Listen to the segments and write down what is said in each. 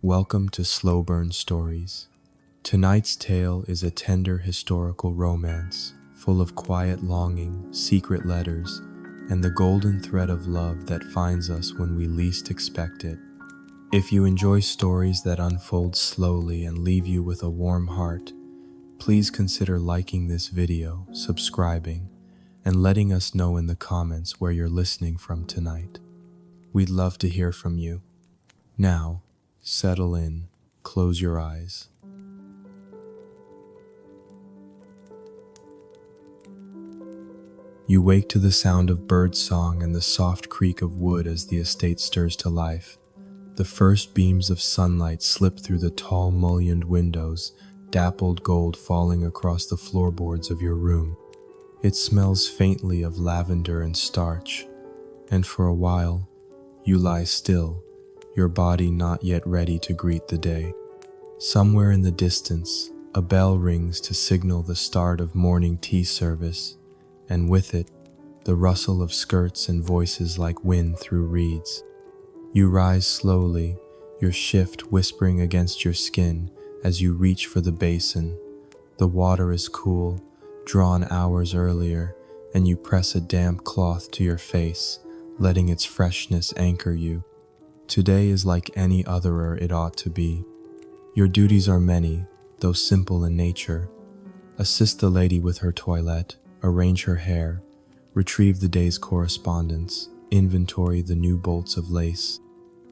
Welcome to Slow Burn Stories. Tonight's tale is a tender historical romance, full of quiet longing, secret letters, and the golden thread of love that finds us when we least expect it. If you enjoy stories that unfold slowly and leave you with a warm heart, please consider liking this video, subscribing, and letting us know in the comments where you're listening from tonight. We'd love to hear from you. Now, settle in, close your eyes. You wake to the sound of birdsong and the soft creak of wood as the estate stirs to life. The first beams of sunlight slip through the tall mullioned windows, dappled gold falling across the floorboards of your room. It smells faintly of lavender and starch, and for a while, you lie still, your body not yet ready to greet the day. Somewhere in the distance, a bell rings to signal the start of morning tea service, and with it, the rustle of skirts and voices like wind through reeds. You rise slowly, your shift whispering against your skin as you reach for the basin. The water is cool, drawn hours earlier, and you press a damp cloth to your face, letting its freshness anchor you. Today is like any otherer it ought to be. Your duties are many, though simple in nature. Assist the lady with her toilette, arrange her hair, retrieve the day's correspondence, inventory the new bolts of lace,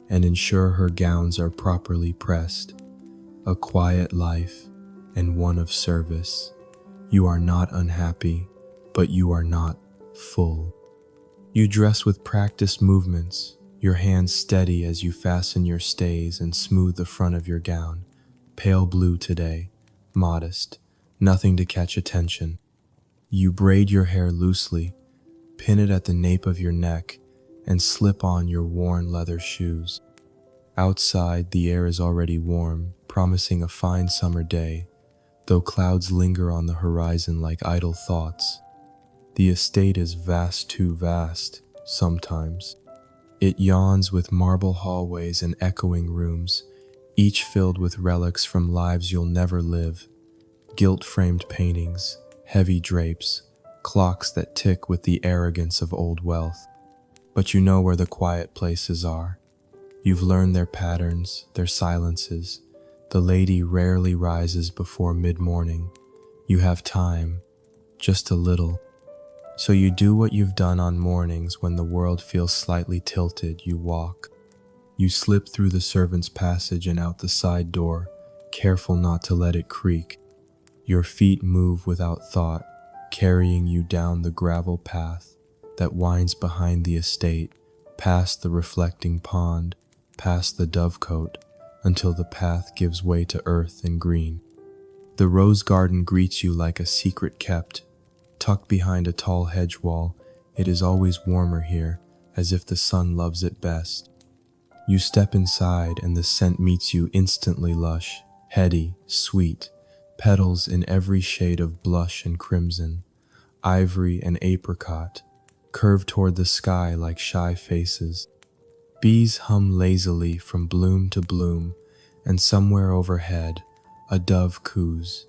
and ensure her gowns are properly pressed. A quiet life, and one of service. You are not unhappy, but you are not full. You dress with practiced movements, your hands steady as you fasten your stays and smooth the front of your gown. Pale blue today, modest, nothing to catch attention. You braid your hair loosely, pin it at the nape of your neck, and slip on your worn leather shoes. Outside, the air is already warm, promising a fine summer day, though clouds linger on the horizon like idle thoughts. The estate is vast, too vast, sometimes. It yawns with marble hallways and echoing rooms, each filled with relics from lives you'll never live. Gilt-framed paintings, heavy drapes, clocks that tick with the arrogance of old wealth. But you know where the quiet places are. You've learned their patterns, their silences. The lady rarely rises before mid-morning. You have time, just a little. So you do what you've done on mornings when the world feels slightly tilted. You walk. You slip through the servants' passage and out the side door, careful not to let it creak. Your feet move without thought, carrying you down the gravel path that winds behind the estate, past the reflecting pond, past the dovecote, until the path gives way to earth and green. The rose garden greets you like a secret kept. Tucked behind a tall hedge wall, it is always warmer here, as if the sun loves it best. You step inside and the scent meets you instantly lush, heady, sweet, petals in every shade of blush and crimson, ivory and apricot, curved toward the sky like shy faces. Bees hum lazily from bloom to bloom, and somewhere overhead, a dove coos.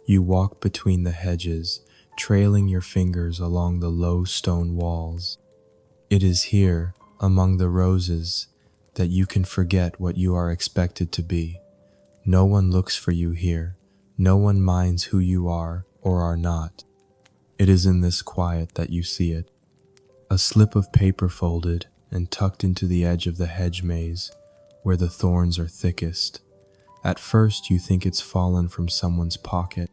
You walk between the hedges, trailing your fingers along the low stone walls. It is here, among the roses, that you can forget what you are expected to be. No one looks for you here. No one minds who you are or are not. It is in this quiet that you see it. A slip of paper folded and tucked into the edge of the hedge maze, where the thorns are thickest. At first you think it's fallen from someone's pocket,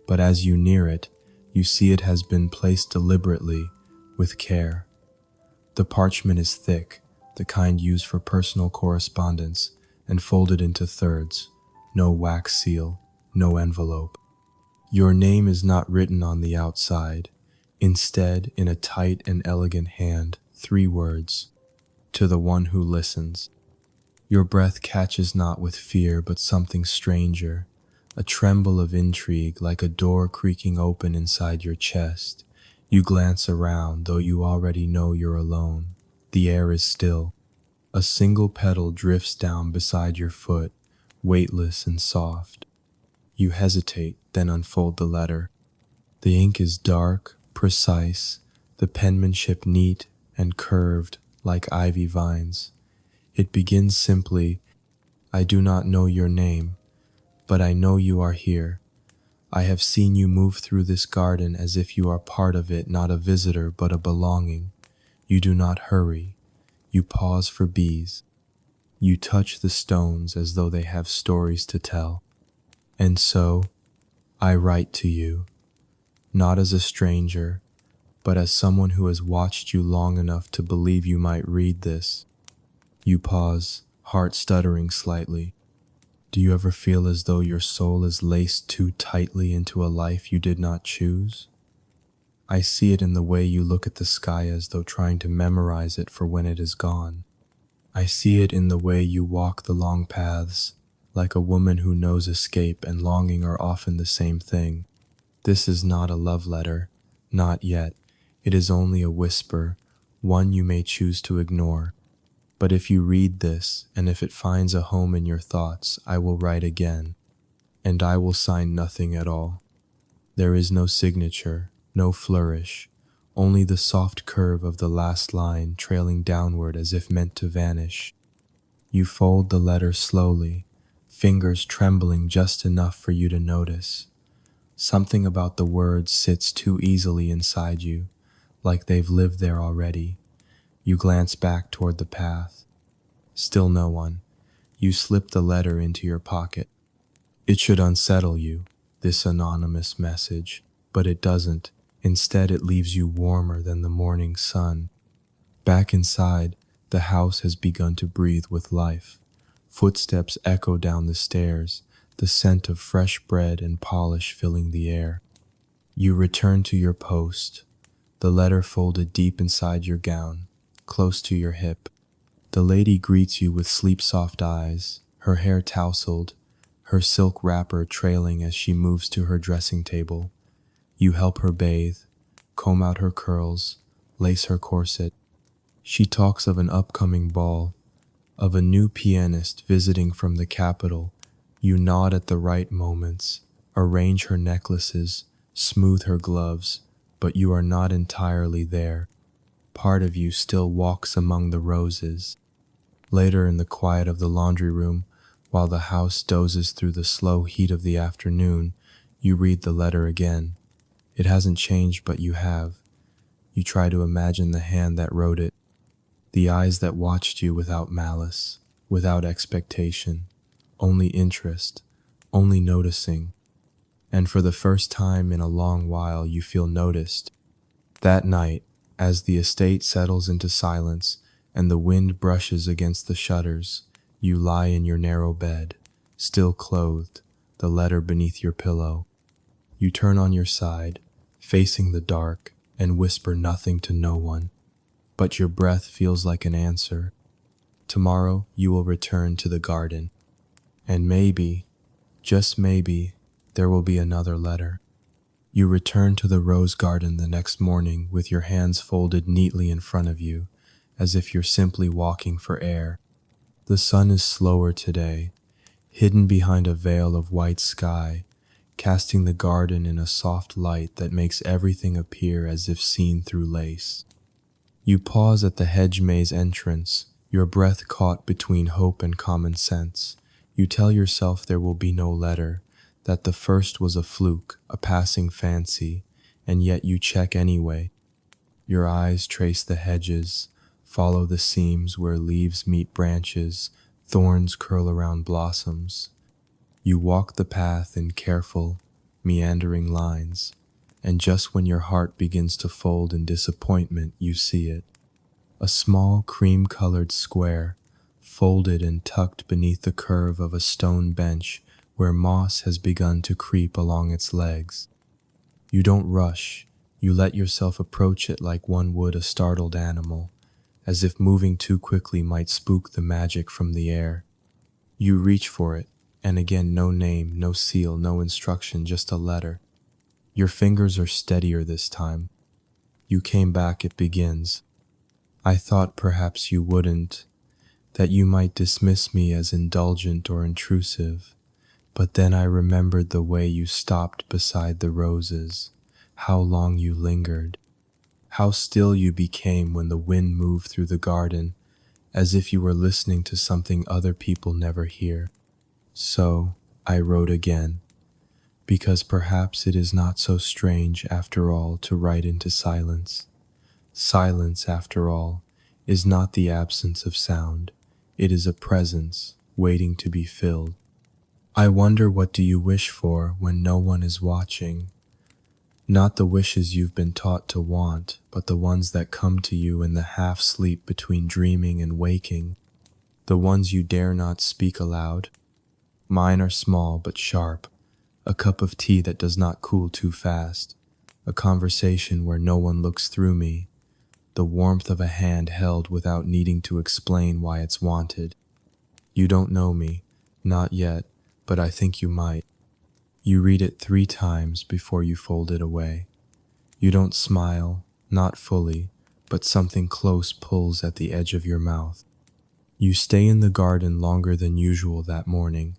but as you near it, you see it has been placed deliberately, with care. The parchment is thick, the kind used for personal correspondence, and folded into thirds. No wax seal, no envelope. Your name is not written on the outside. Instead, in a tight and elegant hand, 3 words: to the one who listens. Your breath catches not with fear, but something stranger. A tremble of intrigue, like a door creaking open inside your chest. You glance around, though you already know you're alone. The air is still. A single petal drifts down beside your foot, weightless and soft. You hesitate, then unfold the letter. The ink is dark, precise, the penmanship neat and curved like ivy vines. It begins simply, I do not know your name, but I know you are here. I have seen you move through this garden as if you are part of it, not a visitor, but a belonging. You do not hurry. You pause for bees. You touch the stones as though they have stories to tell. And so, I write to you, not as a stranger, but as someone who has watched you long enough to believe you might read this. You pause, heart stuttering slightly. Do you ever feel as though your soul is laced too tightly into a life you did not choose? I see it in the way you look at the sky as though trying to memorize it for when it is gone. I see it in the way you walk the long paths, like a woman who knows escape and longing are often the same thing. This is not a love letter, not yet. It is only a whisper, one you may choose to ignore. But if you read this, and if it finds a home in your thoughts, I will write again, and I will sign nothing at all. There is no signature, no flourish, only the soft curve of the last line trailing downward as if meant to vanish. You fold the letter slowly, fingers trembling just enough for you to notice. Something about the words sits too easily inside you, like they've lived there already. You glance back toward the path. Still no one. You slip the letter into your pocket. It should unsettle you, this anonymous message, but it doesn't. Instead, it leaves you warmer than the morning sun. Back inside, the house has begun to breathe with life. Footsteps echo down the stairs, the scent of fresh bread and polish filling the air. You return to your post, the letter folded deep inside your gown, close to your hip. The lady greets you with sleep-soft eyes, her hair tousled, her silk wrapper trailing as she moves to her dressing table. You help her bathe, comb out her curls, lace her corset. She talks of an upcoming ball, of a new pianist visiting from the capital. You nod at the right moments, arrange her necklaces, smooth her gloves, but you are not entirely there. Part of you still walks among the roses. Later, in the quiet of the laundry room, while the house dozes through the slow heat of the afternoon, you read the letter again. It hasn't changed, but you have. You try to imagine the hand that wrote it, the eyes that watched you without malice, without expectation, only interest, only noticing. And for the first time in a long while, you feel noticed. That night, as the estate settles into silence and the wind brushes against the shutters, you lie in your narrow bed, still clothed, the letter beneath your pillow. You turn on your side, facing the dark, and whisper nothing to no one. But your breath feels like an answer. Tomorrow you will return to the garden. And maybe, just maybe, there will be another letter. You return to the rose garden the next morning with your hands folded neatly in front of you, as if you're simply walking for air. The sun is slower today, hidden behind a veil of white sky, casting the garden in a soft light that makes everything appear as if seen through lace. You pause at the hedge maze entrance, your breath caught between hope and common sense. You tell yourself there will be no letter, that the first was a fluke, a passing fancy, and yet you check anyway. Your eyes trace the hedges, follow the seams where leaves meet branches, thorns curl around blossoms. You walk the path in careful, meandering lines, and just when your heart begins to fold in disappointment, you see it. A small cream-colored square, folded and tucked beneath the curve of a stone bench where moss has begun to creep along its legs. You don't rush, you let yourself approach it like one would a startled animal, as if moving too quickly might spook the magic from the air. You reach for it, and again no name, no seal, no instruction, just a letter. Your fingers are steadier this time. You came back, it begins. I thought perhaps you wouldn't. that you might dismiss me as indulgent or intrusive. But then I remembered the way you stopped beside the roses, how long you lingered, how still you became when the wind moved through the garden, as if you were listening to something other people never hear. So I wrote again, because perhaps it is not so strange after all to write into silence. Silence, after all, is not the absence of sound. It is a presence waiting to be filled. I wonder, what do you wish for when no one is watching? Not the wishes you've been taught to want, but the ones that come to you in the half-sleep between dreaming and waking, the ones you dare not speak aloud. Mine are small but sharp, a cup of tea that does not cool too fast, a conversation where no one looks through me, the warmth of a hand held without needing to explain why it's wanted. You don't know me, not yet, but I think you might. You read it 3 times before you fold it away. You don't smile, not fully, but something close pulls at the edge of your mouth. You stay in the garden longer than usual that morning,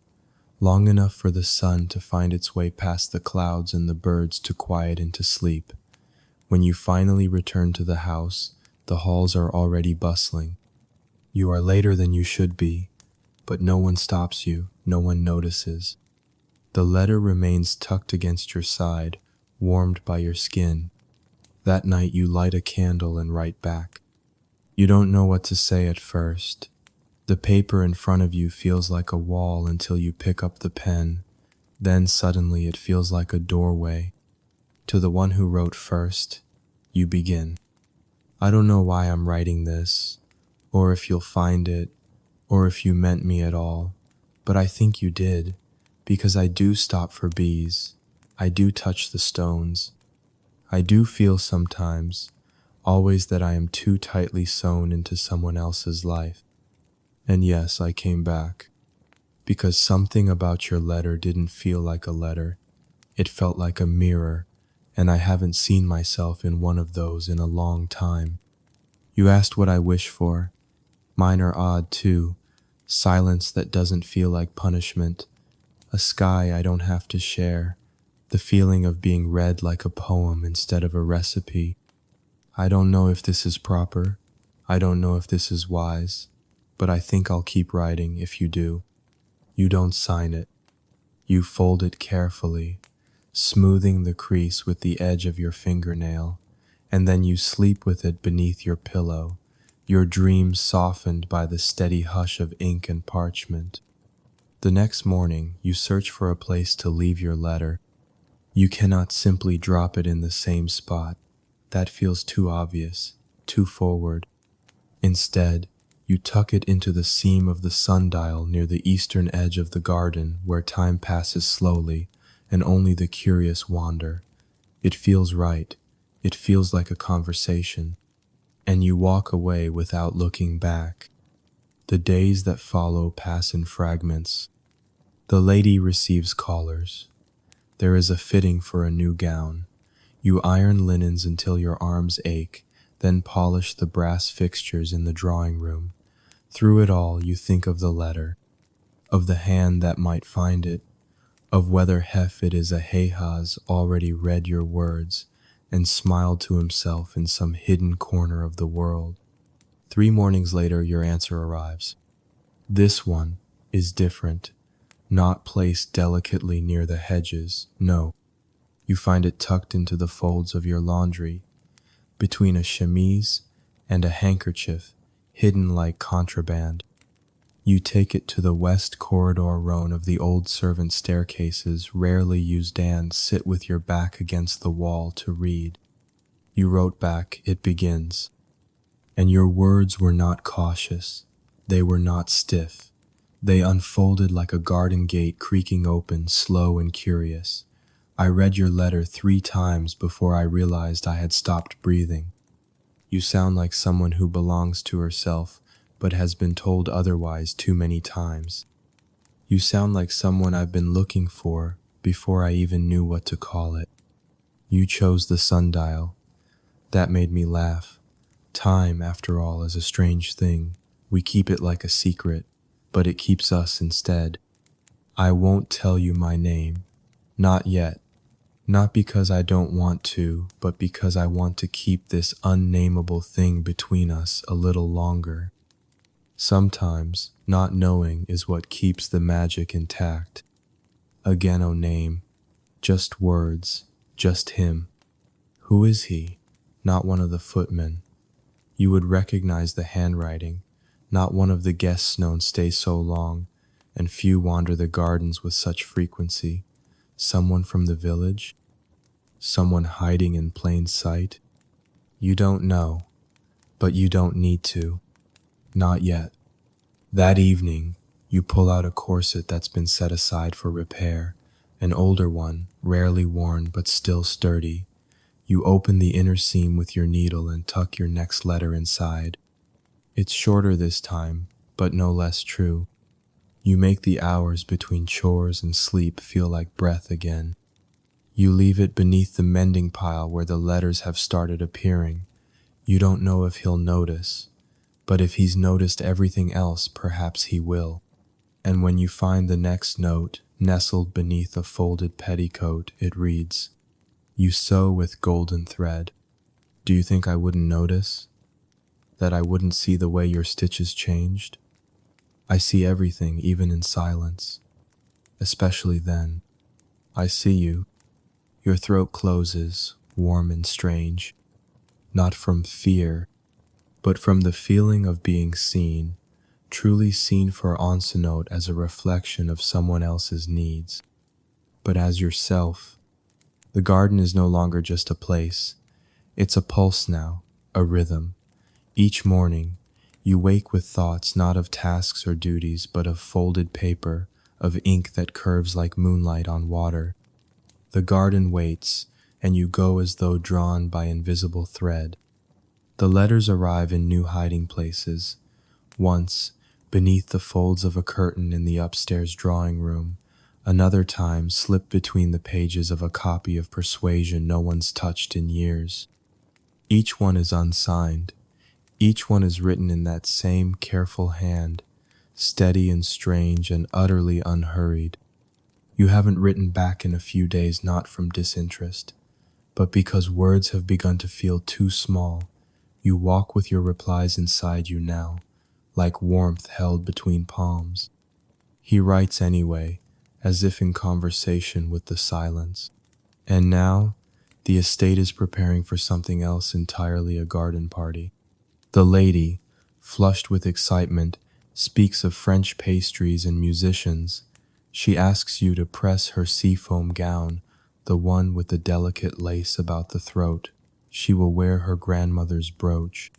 long enough for the sun to find its way past the clouds and the birds to quiet into sleep. When you finally return to the house, the halls are already bustling. You are later than you should be, but no one stops you, no one notices. The letter remains tucked against your side, warmed by your skin. That night you light a candle and write back. You don't know what to say at first. The paper in front of you feels like a wall until you pick up the pen. Then suddenly it feels like a doorway. To the one who wrote first, you begin. I don't know why I'm writing this, or if you'll find it, or if you meant me at all, but I think you did, because I do stop for bees. I do touch the stones. I do feel sometimes, always, that I am too tightly sewn into someone else's life. And yes, I came back, because something about your letter didn't feel like a letter. It felt like a mirror, and I haven't seen myself in one of those in a long time. You asked what I wish for. Mine are odd too. Silence that doesn't feel like punishment. A sky I don't have to share. The feeling of being read like a poem instead of a recipe. I don't know if this is proper. I don't know if this is wise. But I think I'll keep writing if you do. You don't sign it. You fold it carefully, smoothing the crease with the edge of your fingernail, and then you sleep with it beneath your pillow, your dreams softened by the steady hush of ink and parchment. The next morning, you search for a place to leave your letter. You cannot simply drop it in the same spot. That feels too obvious, too forward. Instead, you tuck it into the seam of the sundial near the eastern edge of the garden, where time passes slowly and only the curious wander. It feels right. It feels like a conversation. And you walk away without looking back. The days that follow pass in fragments. The lady receives callers. There is a fitting for a new gown. You iron linens until your arms ache, then polish the brass fixtures in the drawing room. Through it all, you think of the letter, of the hand that might find it, of whether Hef it is a Hehaz already read your words and smiled to himself in some hidden corner of the world. 3 mornings later, your answer arrives. This one is different, not placed delicately near the hedges, no. You find it tucked into the folds of your laundry, between a chemise and a handkerchief, hidden like contraband. You take it to the west corridor row of the old servant staircases rarely used and sit with your back against the wall to read. You wrote back, it begins. And your words were not cautious. They were not stiff. They unfolded like a garden gate creaking open, slow and curious. I read your letter 3 times before I realized I had stopped breathing. You sound like someone who belongs to herself, but has been told otherwise too many times. You sound like someone I've been looking for before I even knew what to call it. You chose the sundial. That made me laugh. Time, after all, is a strange thing. We keep it like a secret, but it keeps us instead. I won't tell you my name. Not yet. Not because I don't want to, but because I want to keep this unnameable thing between us a little longer. Sometimes, not knowing is what keeps the magic intact. Again, oh name, just words, just him. Who is he? Not one of the footmen. You would recognize the handwriting. Not one of the guests known stay so long, and few wander the gardens with such frequency. Someone from the village? Someone hiding in plain sight? You don't know, but you don't need to. Not yet. That evening, you pull out a corset that's been set aside for repair, an older one, rarely worn but still sturdy. You open the inner seam with your needle and tuck your next letter inside. It's shorter this time, but no less true. You make the hours between chores and sleep feel like breath again. You leave it beneath the mending pile where the letters have started appearing. You don't know if he'll notice, but if he's noticed everything else, perhaps he will. And when you find the next note, nestled beneath a folded petticoat, it reads, "You sew with golden thread. Do you think I wouldn't notice? That I wouldn't see the way your stitches changed? I see everything, even in silence. Especially then. I see you. Your throat closes, warm and strange. Not from fear, but from the feeling of being seen, truly seen for Onsenote as a reflection of someone else's needs. But as yourself, the garden is no longer just a place. It's a pulse now, a rhythm. Each morning, you wake with thoughts not of tasks or duties, but of folded paper, of ink that curves like moonlight on water. The garden waits, and you go as though drawn by invisible thread. The letters arrive in new hiding places. Once, beneath the folds of a curtain in the upstairs drawing room, another time slip between the pages of a copy of Persuasion no one's touched in years. Each one is unsigned. Each one is written in that same careful hand, steady and strange and utterly unhurried. You haven't written back in a few days, not from disinterest, but because words have begun to feel too small. You walk with your replies inside you now, like warmth held between palms. He writes anyway, as if in conversation with the silence. And now, the estate is preparing for something else entirely, a garden party. The lady, flushed with excitement, speaks of French pastries and musicians. She asks you to press her seafoam gown, the one with the delicate lace about the throat. She will wear her grandmother's brooch.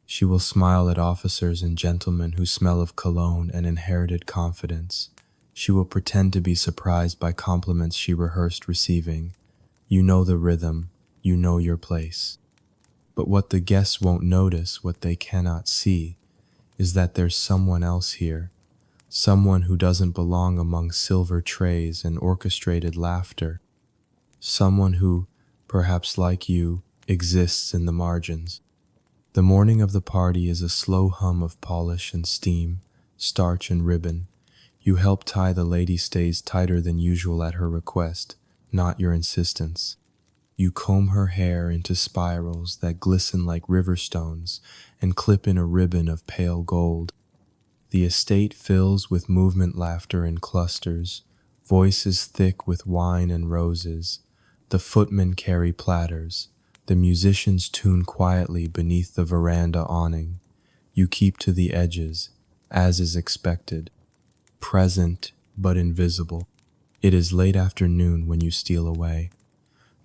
She will smile at officers and gentlemen who smell of cologne and inherited confidence. She will pretend to be surprised by compliments she rehearsed receiving. You know the rhythm, you know your place. But what the guests won't notice, what they cannot see, is that there's someone else here, someone who doesn't belong among silver trays and orchestrated laughter, someone who, perhaps like you, exists in the margins. The morning of the party is a slow hum of polish and steam, starch and ribbon. You help tie the lady stays tighter than usual at her request, not your insistence. You comb her hair into spirals that glisten like river stones and clip in a ribbon of pale gold. The estate fills with movement, laughter, and clusters, voices thick with wine and roses. The footmen carry platters. The musicians tune quietly beneath the veranda awning. You keep to the edges, as is expected, present but invisible. It is late afternoon when you steal away,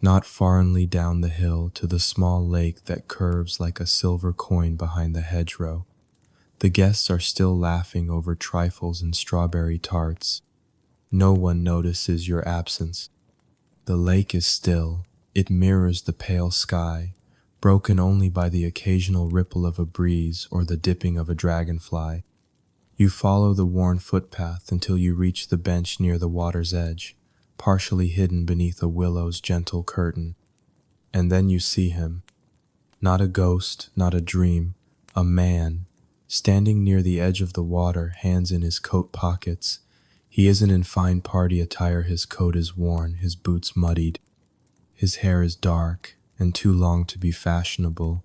not faringly down the hill to the small lake that curves like a silver coin behind the hedgerow. The guests are still laughing over trifles and strawberry tarts. No one notices your absence. The lake is still. It mirrors the pale sky, broken only by the occasional ripple of a breeze or the dipping of a dragonfly. You follow the worn footpath until you reach the bench near the water's edge, partially hidden beneath a willow's gentle curtain. And then you see him. Not a ghost, not a dream, a man, Standing near the edge of the water, hands in his coat pockets. He isn't in fine party attire, his coat is worn, his boots muddied. His hair is dark and too long to be fashionable,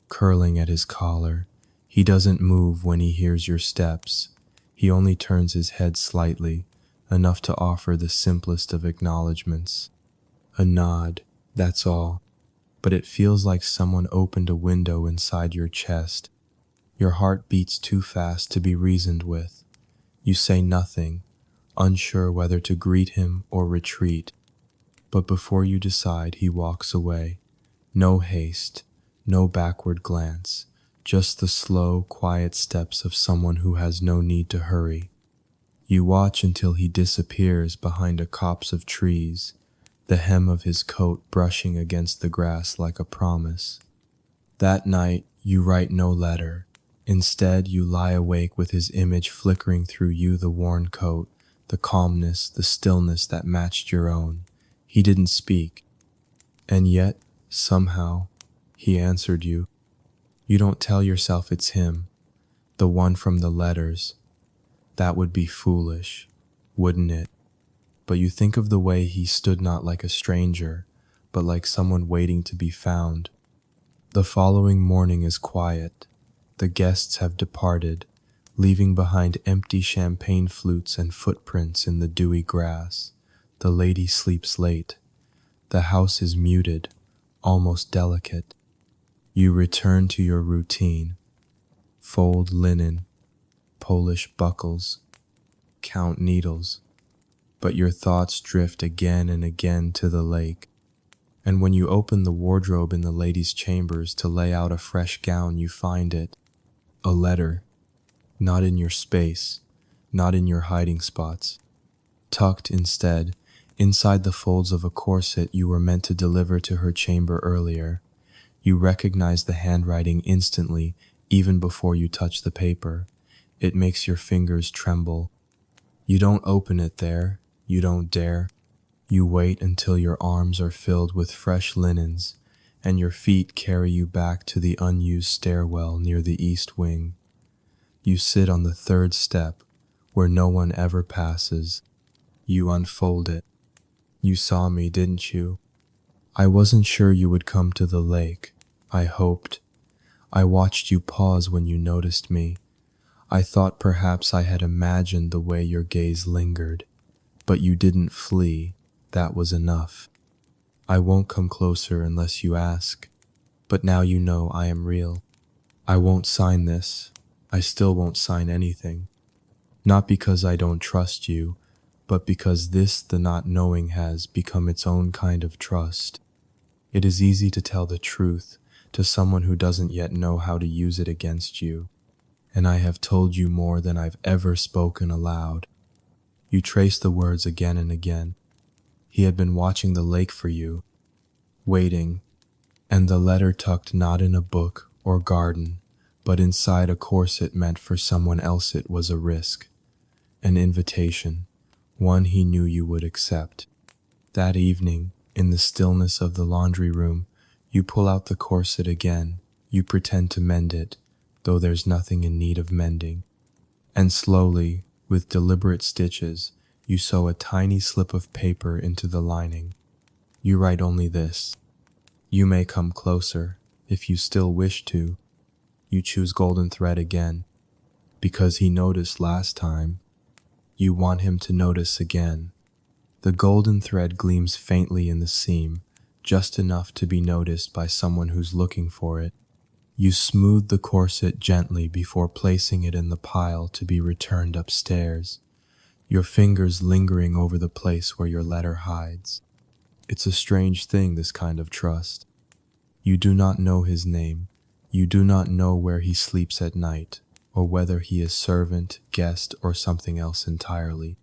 curling at his collar. He doesn't move when he hears your steps. He only turns his head slightly, enough to offer the simplest of acknowledgments. A nod, that's all. But it feels like someone opened a window inside your chest. Your heart beats too fast to be reasoned with. You say nothing, unsure whether to greet him or retreat. But before you decide, he walks away. No haste, no backward glance, just the slow, quiet steps of someone who has no need to hurry. You watch until he disappears behind a copse of trees, the hem of his coat brushing against the grass like a promise. That night, you write no letter. Instead, you lie awake with his image flickering through you, the worn coat, the calmness, the stillness that matched your own. He didn't speak, and yet, somehow, he answered you. You don't tell yourself it's him, the one from the letters. That would be foolish, wouldn't it? But you think of the way he stood, not like a stranger, but like someone waiting to be found. The following morning is quiet. The guests have departed, leaving behind empty champagne flutes and footprints in the dewy grass. The lady sleeps late. The house is muted, almost delicate. You return to your routine. Fold linen, polish buckles, count needles. But your thoughts drift again and again to the lake. And when you open the wardrobe in the lady's chambers to lay out a fresh gown, you find it. A letter, not in your space, not in your hiding spots. Tucked instead, inside the folds of a corset you were meant to deliver to her chamber earlier. You recognize the handwriting instantly, even before you touch the paper. It makes your fingers tremble. You don't open it there. You don't dare. You wait until your arms are filled with fresh linens, and your feet carry you back to the unused stairwell near the east wing. You sit on the third step, where no one ever passes. You unfold it. You saw me, didn't you? I wasn't sure you would come to the lake. I hoped. I watched you pause when you noticed me. I thought perhaps I had imagined the way your gaze lingered. But you didn't flee. That was enough. I won't come closer unless you ask. But now you know I am real. I won't sign this. I still won't sign anything. Not because I don't trust you, but because this, the not knowing, has become its own kind of trust. It is easy to tell the truth to someone who doesn't yet know how to use it against you. And I have told you more than I've ever spoken aloud. You trace the words again and again. He had been watching the lake for you, waiting, and the letter tucked not in a book or garden, but inside a corset meant for someone else. It was a risk, an invitation, one he knew you would accept. That evening, in the stillness of the laundry room, you pull out the corset again. You pretend to mend it, though there's nothing in need of mending. And slowly, with deliberate stitches, you sew a tiny slip of paper into the lining. You write only this: you may come closer, if you still wish to. You choose golden thread again, because he noticed last time. You want him to notice again. The golden thread gleams faintly in the seam, just enough to be noticed by someone who's looking for it. You smooth the corset gently before placing it in the pile to be returned upstairs, your fingers lingering over the place where your letter hides. It's a strange thing, this kind of trust. You do not know his name. You do not know where he sleeps at night, or whether he is servant, guest, or something else entirely.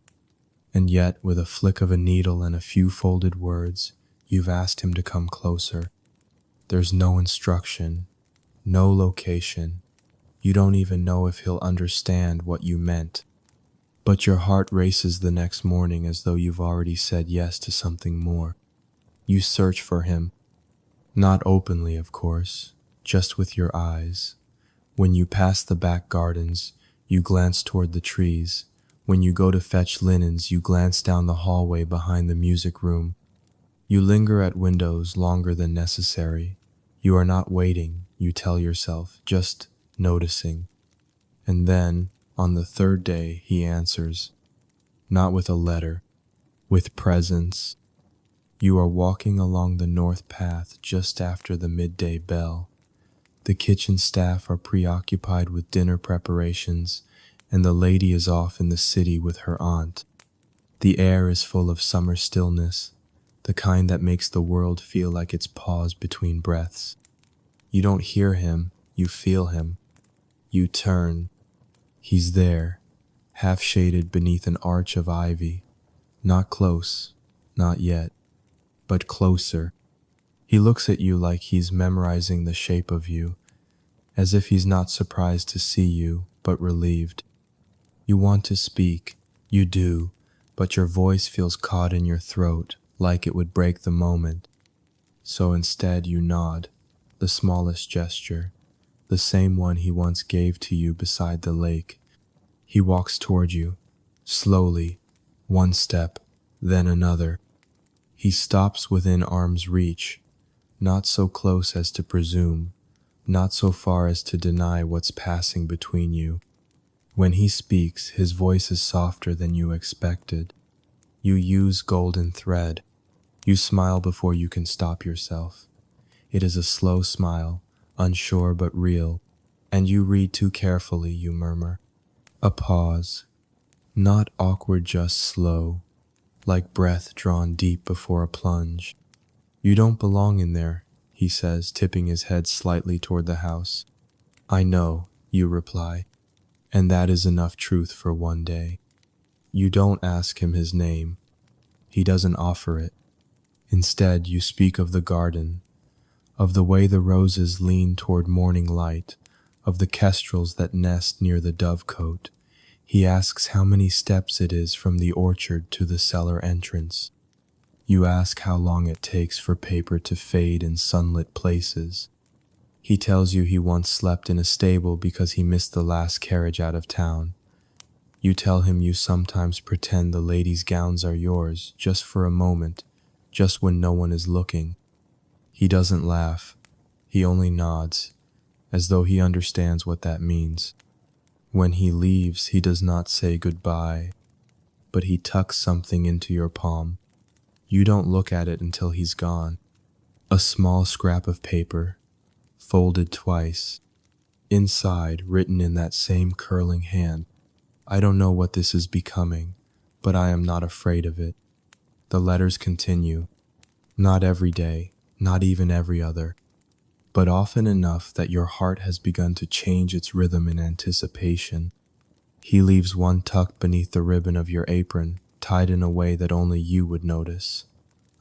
And yet, with a flick of a needle and a few folded words, you've asked him to come closer. There's no instruction, no location. You don't even know if he'll understand what you meant. But your heart races the next morning as though you've already said yes to something more. You search for him. Not openly, of course, just with your eyes. When you pass the back gardens, you glance toward the trees. When you go to fetch linens, you glance down the hallway behind the music room. You linger at windows longer than necessary. You are not waiting, you tell yourself, just noticing. And then, on the third day, he answers, not with a letter, with presence. You are walking along the north path just after the midday bell. The kitchen staff are preoccupied with dinner preparations, and the lady is off in the city with her aunt. The air is full of summer stillness, the kind that makes the world feel like it's paused between breaths. You don't hear him, you feel him. You turn. He's there, half shaded beneath an arch of ivy. Not close, not yet, but closer. He looks at you like he's memorizing the shape of you, as if he's not surprised to see you, but relieved. You want to speak, you do, but your voice feels caught in your throat, like it would break the moment. So instead you nod, the smallest gesture, the same one he once gave to you beside the lake. He walks toward you, slowly, one step, then another. He stops within arm's reach, not so close as to presume, not so far as to deny what's passing between you. When he speaks, his voice is softer than you expected. You use golden thread. You smile before you can stop yourself. It is a slow smile, unsure but real, and you read too carefully, you murmur. A pause, not awkward, just slow, like breath drawn deep before a plunge. You don't belong in there, he says, tipping his head slightly toward the house. I know, you reply, and that is enough truth for one day. You don't ask him his name. He doesn't offer it. Instead, you speak of the garden, of the way the roses lean toward morning light, of the kestrels that nest near the dovecote. He asks how many steps it is from the orchard to the cellar entrance. You ask how long it takes for paper to fade in sunlit places. He tells you he once slept in a stable because he missed the last carriage out of town. You tell him you sometimes pretend the ladies' gowns are yours, just for a moment, just when no one is looking. He doesn't laugh. He only nods, as though he understands what that means. When he leaves, he does not say goodbye, but he tucks something into your palm. You don't look at it until he's gone. A small scrap of paper, folded twice. Inside, written in that same curling hand, I don't know what this is becoming, but I am not afraid of it. The letters continue. Not every day, not even every other, but often enough that your heart has begun to change its rhythm in anticipation. He leaves one tucked beneath the ribbon of your apron, tied in a way that only you would notice.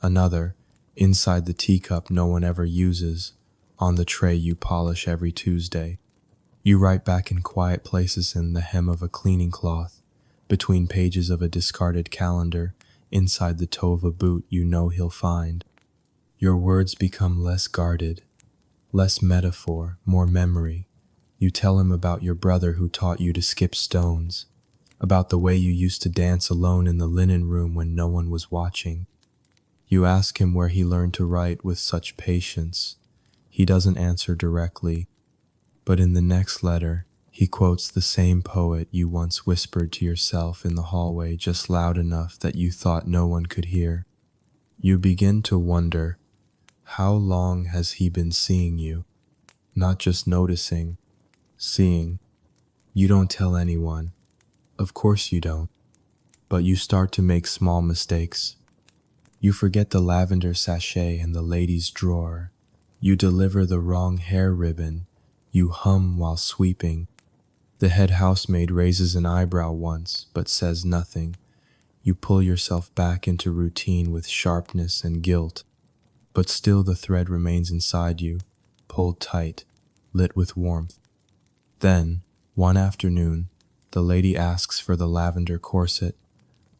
Another, inside the teacup no one ever uses, on the tray you polish every Tuesday. You write back in quiet places in the hem of a cleaning cloth, between pages of a discarded calendar, inside the toe of a boot you know he'll find. Your words become less guarded, less metaphor, more memory. You tell him about your brother who taught you to skip stones, about the way you used to dance alone in the linen room when no one was watching. You ask him where he learned to write with such patience. He doesn't answer directly, but in the next letter, he quotes the same poet you once whispered to yourself in the hallway just loud enough that you thought no one could hear. You begin to wonder, how long has he been seeing you? Not just noticing, seeing. You don't tell anyone. Of course you don't. But you start to make small mistakes. You forget the lavender sachet in the ladies' drawer. You deliver the wrong hair ribbon. You hum while sweeping. The head housemaid raises an eyebrow once, but says nothing. You pull yourself back into routine with sharpness and guilt, but still the thread remains inside you, pulled tight, lit with warmth. Then, one afternoon, the lady asks for the lavender corset,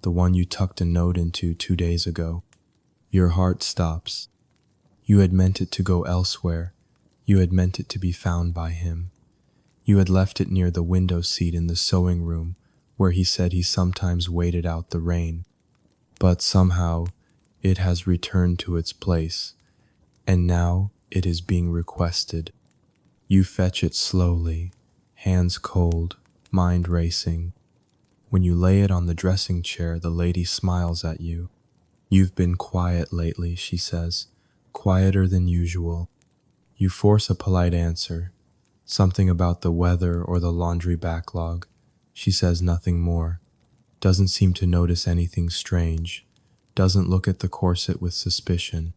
the one you tucked a note into 2 days ago. Your heart stops. You had meant it to go elsewhere. You had meant it to be found by him. You had left it near the window seat in the sewing room, where he said he sometimes waited out the rain. But somehow, it has returned to its place, and now it is being requested. You fetch it slowly, hands cold, mind racing. When you lay it on the dressing chair, the lady smiles at you. You've been quiet lately, she says, quieter than usual. You force a polite answer, something about the weather or the laundry backlog. She says nothing more, doesn't seem to notice anything strange, doesn't look at the corset with suspicion.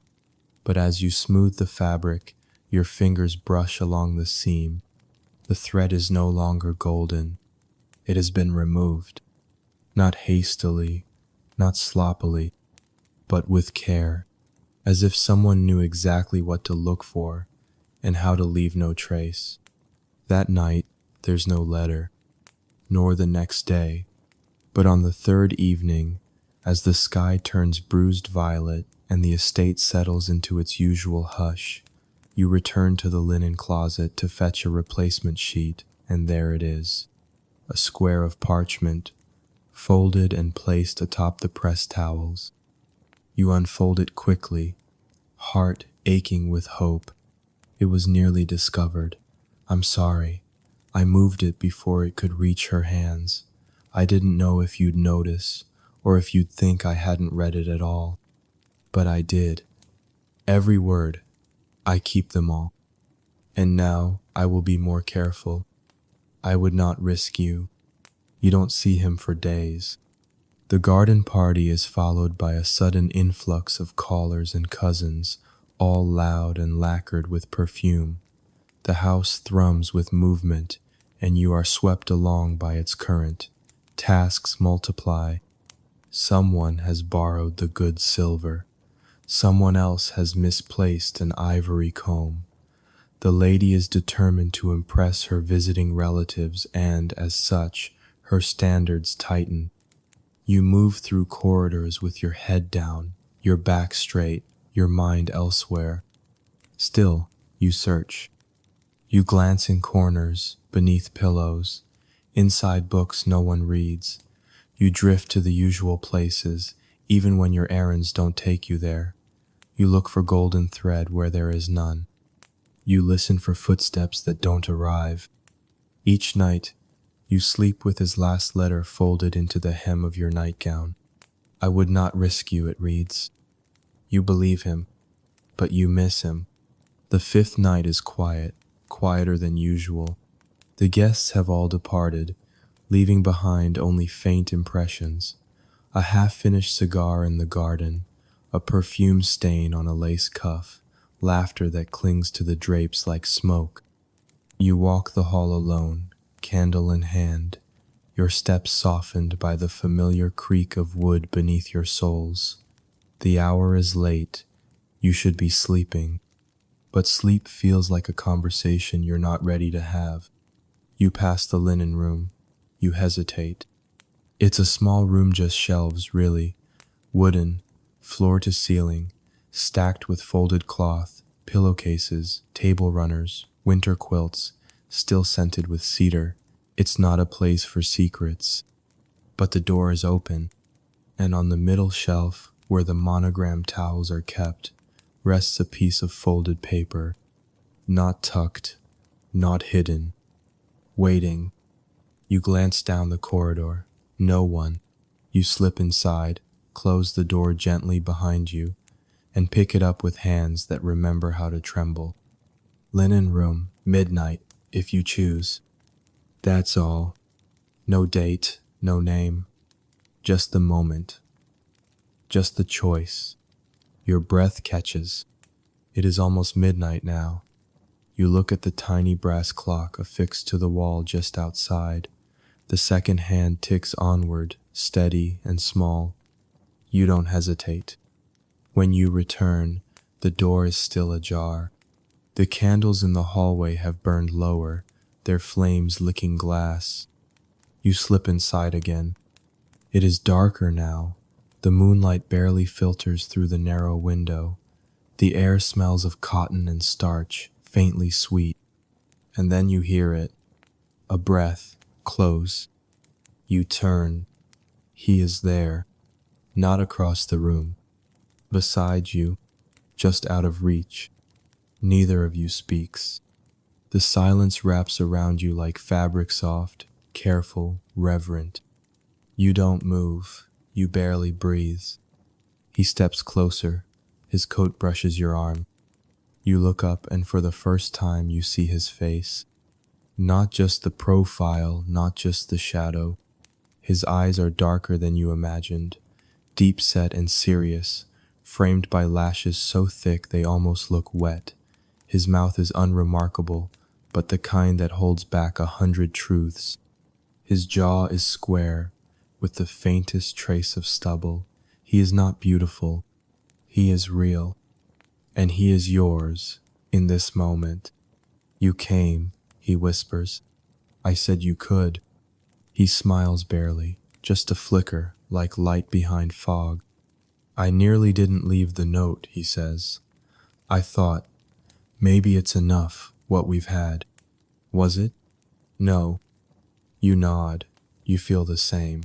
But as you smooth the fabric, your fingers brush along the seam. The thread is no longer golden. It has been removed. Not hastily, not sloppily, but with care, as if someone knew exactly what to look for and how to leave no trace. That night, there's no letter, nor the next day, but on the third evening, as the sky turns bruised violet and the estate settles into its usual hush, you return to the linen closet to fetch a replacement sheet, and there it is, a square of parchment, folded and placed atop the pressed towels. You unfold it quickly, heart aching with hope. It was nearly discovered. I'm sorry. I moved it before it could reach her hands. I didn't know if you'd notice, or if you'd think I hadn't read it at all. But I did. Every word. I keep them all. And now I will be more careful. I would not risk you. You don't see him for days. The garden party is followed by a sudden influx of callers and cousins, all loud and lacquered with perfume. The house thrums with movement, and you are swept along by its current. Tasks multiply. Someone has borrowed the good silver. Someone else has misplaced an ivory comb. The lady is determined to impress her visiting relatives, and, as such, her standards tighten. You move through corridors with your head down, your back straight, your mind elsewhere. Still, you search. You glance in corners, beneath pillows, inside books no one reads. You drift to the usual places, even when your errands don't take you there. You look for golden thread where there is none. You listen for footsteps that don't arrive. Each night, you sleep with his last letter folded into the hem of your nightgown. I would not risk you, it reads. You believe him, but you miss him. The fifth night is quiet, quieter than usual. The guests have all departed, leaving behind only faint impressions. A half-finished cigar in the garden, a perfume stain on a lace cuff, laughter that clings to the drapes like smoke. You walk the hall alone, candle in hand, your steps softened by the familiar creak of wood beneath your soles. The hour is late. You should be sleeping, but sleep feels like a conversation you're not ready to have. You pass the linen room. You hesitate. It's a small room, just shelves, really, wooden, floor to ceiling, stacked with folded cloth, pillowcases, table runners, winter quilts, still scented with cedar. It's not a place for secrets. But the door is open, and on the middle shelf, where the monogrammed towels are kept, rests a piece of folded paper, not tucked, not hidden, waiting. You glance down the corridor. No one. You slip inside, close the door gently behind you, and pick it up with hands that remember how to tremble. Linen room, midnight, if you choose. That's all. No date, no name. Just the moment. Just the choice. Your breath catches. It is almost midnight now. You look at the tiny brass clock affixed to the wall just outside. The second hand ticks onward, steady and small. You don't hesitate. When you return, the door is still ajar. The candles in the hallway have burned lower, their flames licking glass. You slip inside again. It is darker now. The moonlight barely filters through the narrow window. The air smells of cotton and starch, faintly sweet. And then you hear it. A breath, close. You turn. He is there, not across the room. Beside you, just out of reach. Neither of you speaks. The silence wraps around you like fabric soft, careful, reverent. You don't move. You barely breathe. He steps closer. His coat brushes your arm. You look up and for the first time you see his face. Not just the profile, not just the shadow. His eyes are darker than you imagined, deep set and serious, framed by lashes so thick they almost look wet. His mouth is unremarkable, but the kind that holds back 100 truths. His jaw is square, with the faintest trace of stubble. He is not beautiful. He is real. And he is yours, in this moment. You came, he whispers. I said you could. He smiles barely, just a flicker, like light behind fog. I nearly didn't leave the note, he says. I thought, maybe it's enough, what we've had. Was it? No. You nod. You feel the same.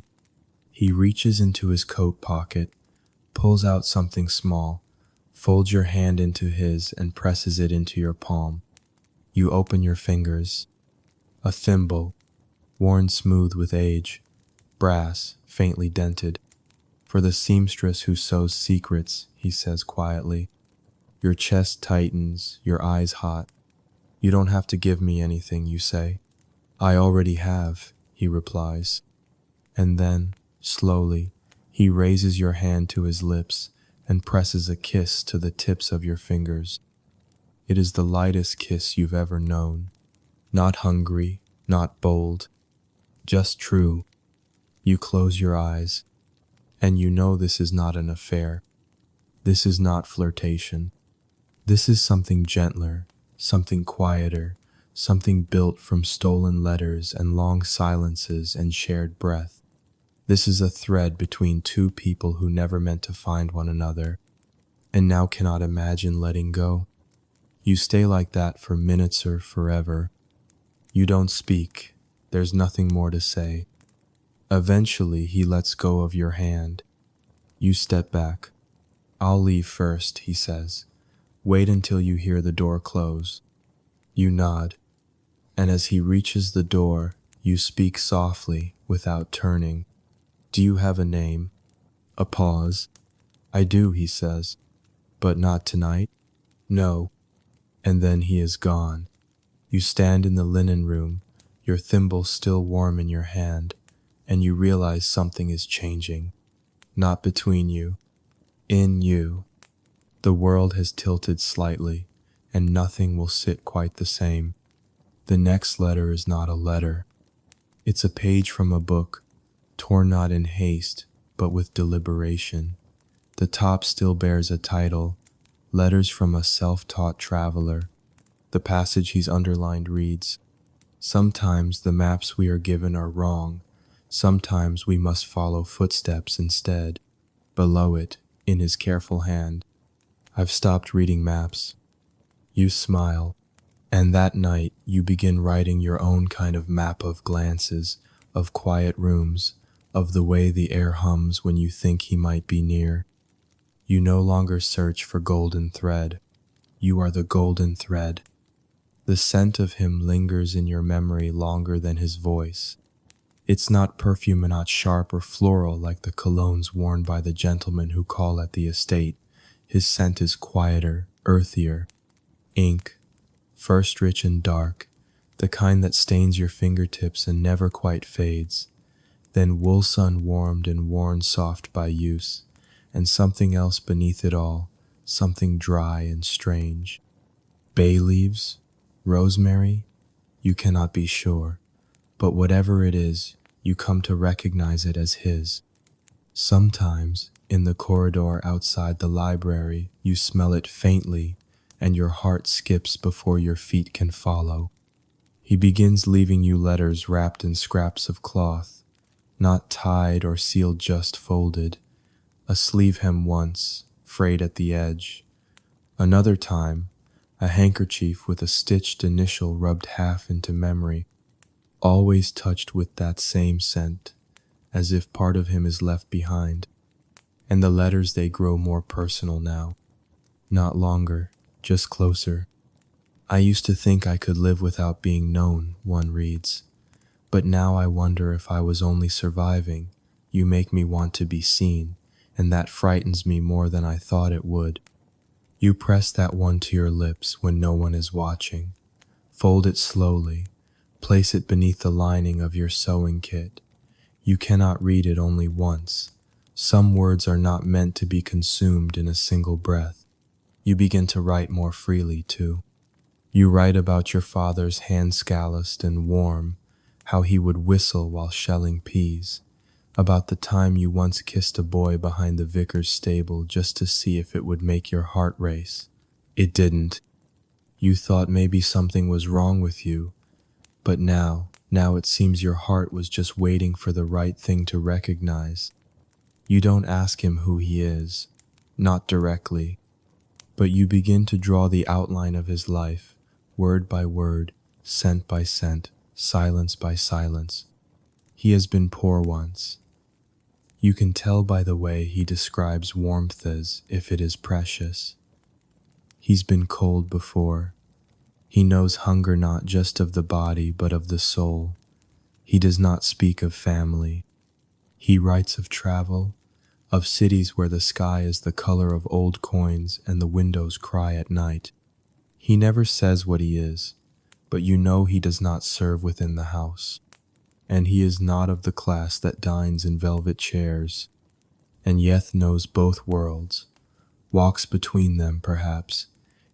He reaches into his coat pocket, pulls out something small, folds your hand into his and presses it into your palm. You open your fingers. A thimble, worn smooth with age, brass, faintly dented. For the seamstress who sews secrets, he says quietly. Your chest tightens, your eyes hot. You don't have to give me anything, you say. I already have, he replies. And then, slowly, he raises your hand to his lips and presses a kiss to the tips of your fingers. It is the lightest kiss you've ever known. Not hungry, not bold, just true. You close your eyes, and you know this is not an affair. This is not flirtation. This is something gentler, something quieter, something built from stolen letters and long silences and shared breath. This is a thread between two people who never meant to find one another, and now cannot imagine letting go. You stay like that for minutes or forever. You don't speak. There's nothing more to say. Eventually, he lets go of your hand. You step back. I'll leave first, he says. Wait until you hear the door close. You nod. And as he reaches the door, you speak softly, without turning. Do you have a name? A pause. I do, he says. But not tonight? No. And then he is gone. You stand in the linen room, your thimble still warm in your hand, and you realize something is changing. Not between you. In you. The world has tilted slightly, and nothing will sit quite the same. The next letter is not a letter. It's a page from a book, torn not in haste, but with deliberation. The top still bears a title, Letters from a Self-Taught Traveler. The passage he's underlined reads, Sometimes the maps we are given are wrong. Sometimes we must follow footsteps instead. Below it, in his careful hand, I've stopped reading maps. You smile, and that night you begin writing your own kind of map of glances, of quiet rooms, of the way the air hums when you think he might be near. You no longer search for golden thread. You are the golden thread. The scent of him lingers in your memory longer than his voice. It's not perfume and not sharp or floral like the colognes worn by the gentlemen who call at the estate. His scent is quieter, earthier. Ink, first rich and dark, the kind that stains your fingertips and never quite fades. Then wool sun warmed and worn soft by use, and something else beneath it all, something dry and strange. Bay leaves? Rosemary? You cannot be sure, but whatever it is, you come to recognize it as his. Sometimes, in the corridor outside the library, you smell it faintly, and your heart skips before your feet can follow. He begins leaving you letters wrapped in scraps of cloth, not tied or sealed, just folded. A sleeve hem once, frayed at the edge. Another time, a handkerchief with a stitched initial rubbed half into memory. always touched with that same scent, as if part of him is left behind. And the letters, they grow more personal now. Not longer, just closer. I used to think I could live without being known, one reads. But now I wonder if I was only surviving. You make me want to be seen, and that frightens me more than I thought it would. You press that one to your lips when no one is watching. Fold it slowly. Place it beneath the lining of your sewing kit. You cannot read it only once. Some words are not meant to be consumed in a single breath. You begin to write more freely, too. You write about your father's hands calloused and warm, how he would whistle while shelling peas, about the time you once kissed a boy behind the vicar's stable just to see if it would make your heart race. It didn't. You thought maybe something was wrong with you, but now it seems your heart was just waiting for the right thing to recognize. You don't ask him who he is, not directly, but you begin to draw the outline of his life, word by word, scent by scent, silence by silence. He has been poor once. You can tell by the way he describes warmth as if it is precious. He's been cold before. He knows hunger not just of the body but of the soul. He does not speak of family. He writes of travel, of cities where the sky is the color of old coins and the windows cry at night. He never says what he is, but you know he does not serve within the house. And he is not of the class that dines in velvet chairs, and yet knows both worlds, walks between them perhaps,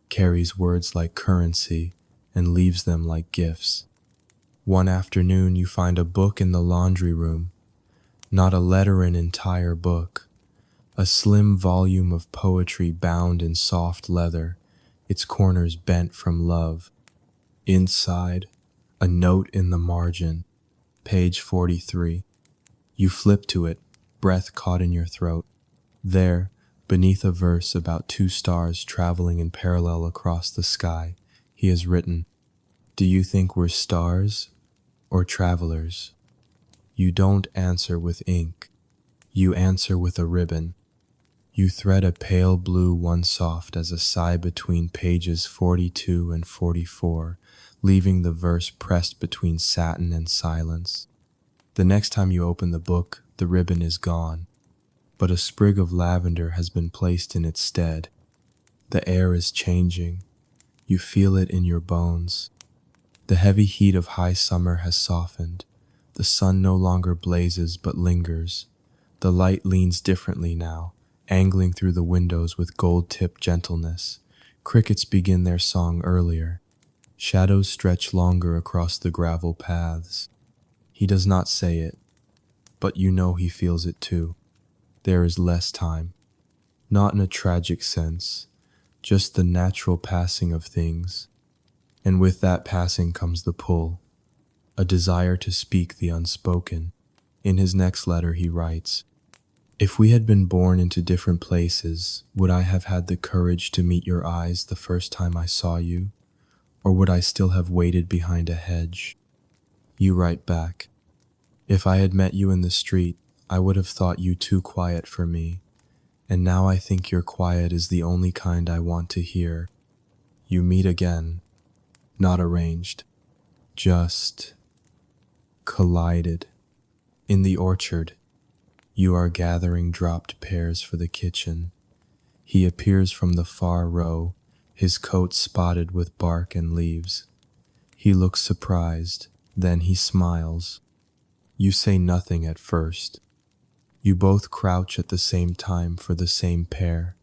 carries words like currency, and leaves them like gifts. One afternoon you find a book in the laundry room, not a letter, an entire book, a slim volume of poetry bound in soft leather, its corners bent from love. Inside, a note in the margin, page 43. You flip to it, breath caught in your throat. There, beneath a verse about two stars traveling in parallel across the sky, he has written, "Do you think we're stars or travelers?" You don't answer with ink. You answer with a ribbon. You thread a pale blue one soft as a sigh between pages 42 and 44, leaving the verse pressed between satin and silence. The next time you open the book, the ribbon is gone, but a sprig of lavender has been placed in its stead. The air is changing. You feel it in your bones. The heavy heat of high summer has softened. The sun no longer blazes but lingers. The light leans differently now, angling through the windows with gold-tipped gentleness. Crickets begin their song earlier. Shadows stretch longer across the gravel paths. He does not say it, but you know he feels it too. There is less time. Not in a tragic sense, just the natural passing of things. And with that passing comes the pull, a desire to speak the unspoken. In his next letter he writes, "If we had been born into different places, would I have had the courage to meet your eyes the first time I saw you? Or would I still have waited behind a hedge?" You write back, "If I had met you in the street, I would have thought you too quiet for me, and now I think your quiet is the only kind I want to hear." You meet again, not arranged, just collided. In the orchard, you are gathering dropped pears for the kitchen. He appears from the far row, his coat spotted with bark and leaves. He looks surprised, then he smiles. You say nothing at first. You both crouch at the same time for the same pear.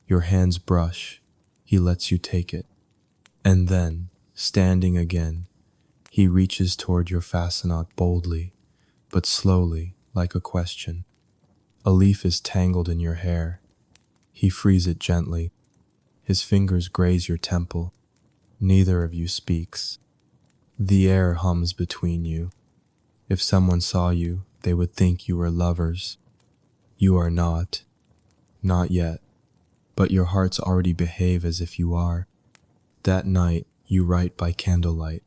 Your hands brush. He lets you take it. And then, standing again, he reaches toward your fascinate boldly, but slowly, like a question. A leaf is tangled in your hair. He frees it gently. His fingers graze your temple. Neither of you speaks. The air hums between you. If someone saw you, they would think you were lovers. You are not. Not yet. But your hearts already behave as if you are. That night, you write by candlelight.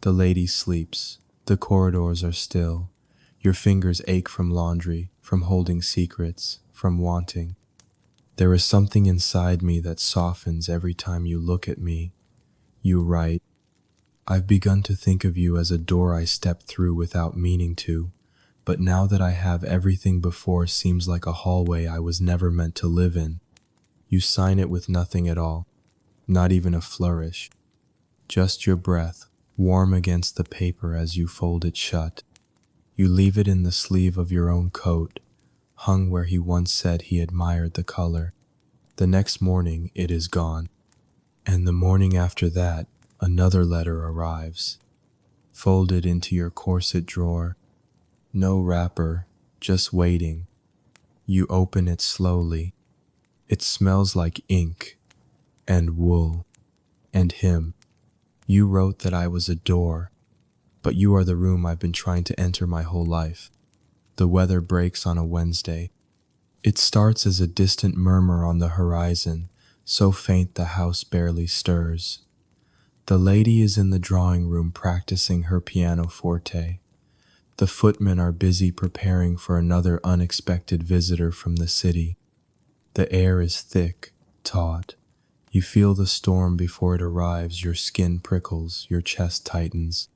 The lady sleeps. The corridors are still. Your fingers ache from laundry, from holding secrets, from wanting. There is something inside me that softens every time you look at me. You write, I've begun to think of you as a door I stepped through without meaning to, but now that I have everything before seems like a hallway I was never meant to live in. You sign it with nothing at all, not even a flourish. Just your breath, warm against the paper as you fold it shut. You leave it in the sleeve of your own coat, hung where he once said he admired the color. The next morning it is gone, and the morning after that, another letter arrives, folded into your corset drawer. No wrapper, just waiting. You open it slowly. It smells like ink, and wool, and him. You wrote that I was a door, but you are the room I've been trying to enter my whole life. The weather breaks on a Wednesday. It starts as a distant murmur on the horizon, so faint the house barely stirs. The lady is in the drawing room practicing her pianoforte. The footmen are busy preparing for another unexpected visitor from the city. The air is thick, taut. You feel the storm before it arrives, your skin prickles, your chest tightens.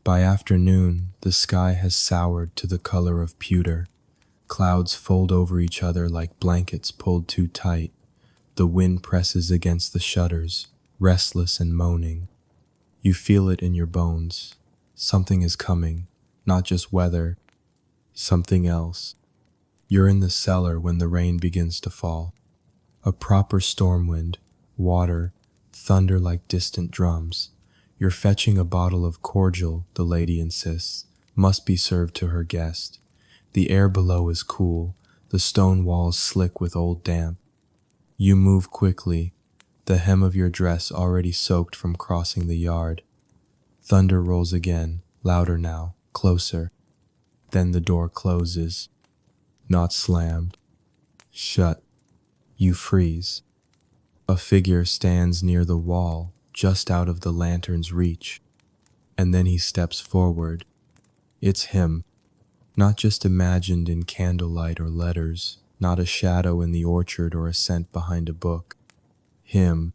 By afternoon, the sky has soured to the color of pewter. Clouds fold over each other like blankets pulled too tight. The wind presses against the shutters, restless and moaning. You feel it in your bones. Something is coming, not just weather, something else. You're in the cellar when the rain begins to fall. A proper storm wind, water, thunder like distant drums. You're fetching a bottle of cordial, the lady insists, must be served to her guest. The air below is cool, the stone walls slick with old damp. You move quickly, the hem of your dress already soaked from crossing the yard. Thunder rolls again, louder now, closer. Then the door closes. Not slammed. Shut. You freeze. A figure stands near the wall, just out of the lantern's reach. And then he steps forward. It's him. Not just imagined in candlelight or letters, not a shadow in the orchard or a scent behind a book. Him.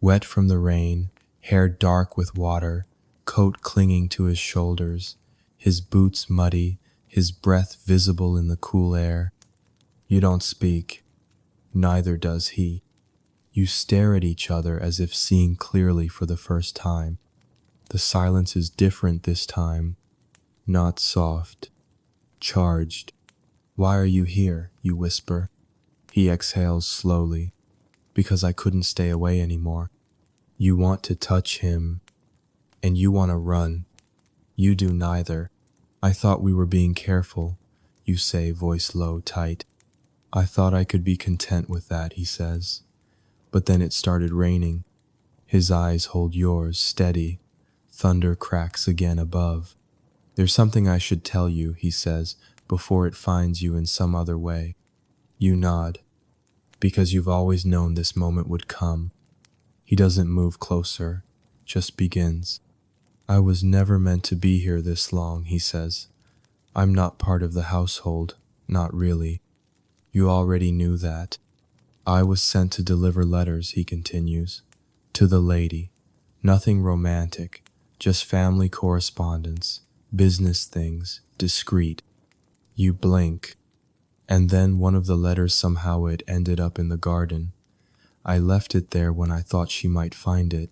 Wet from the rain, hair dark with water, coat clinging to his shoulders, his boots muddy, his breath visible in the cool air. You don't speak. Neither does he. You stare at each other as if seeing clearly for the first time. The silence is different this time. Not soft. Charged. Why are you here? You whisper. He exhales slowly. Because I couldn't stay away anymore. You want to touch him. And you want to run. You do neither. I thought we were being careful, you say, voice low, tight. I thought I could be content with that, he says. But then it started raining. His eyes hold yours, steady. Thunder cracks again above. There's something I should tell you, he says, before it finds you in some other way. You nod. Because you've always known this moment would come. He doesn't move closer, just begins. I was never meant to be here this long, he says. I'm not part of the household, not really. You already knew that. I was sent to deliver letters, he continues. To the lady. Nothing romantic, just family correspondence, business things, discreet. You blink. And then one of the letters somehow it ended up in the garden. I left it there when I thought she might find it,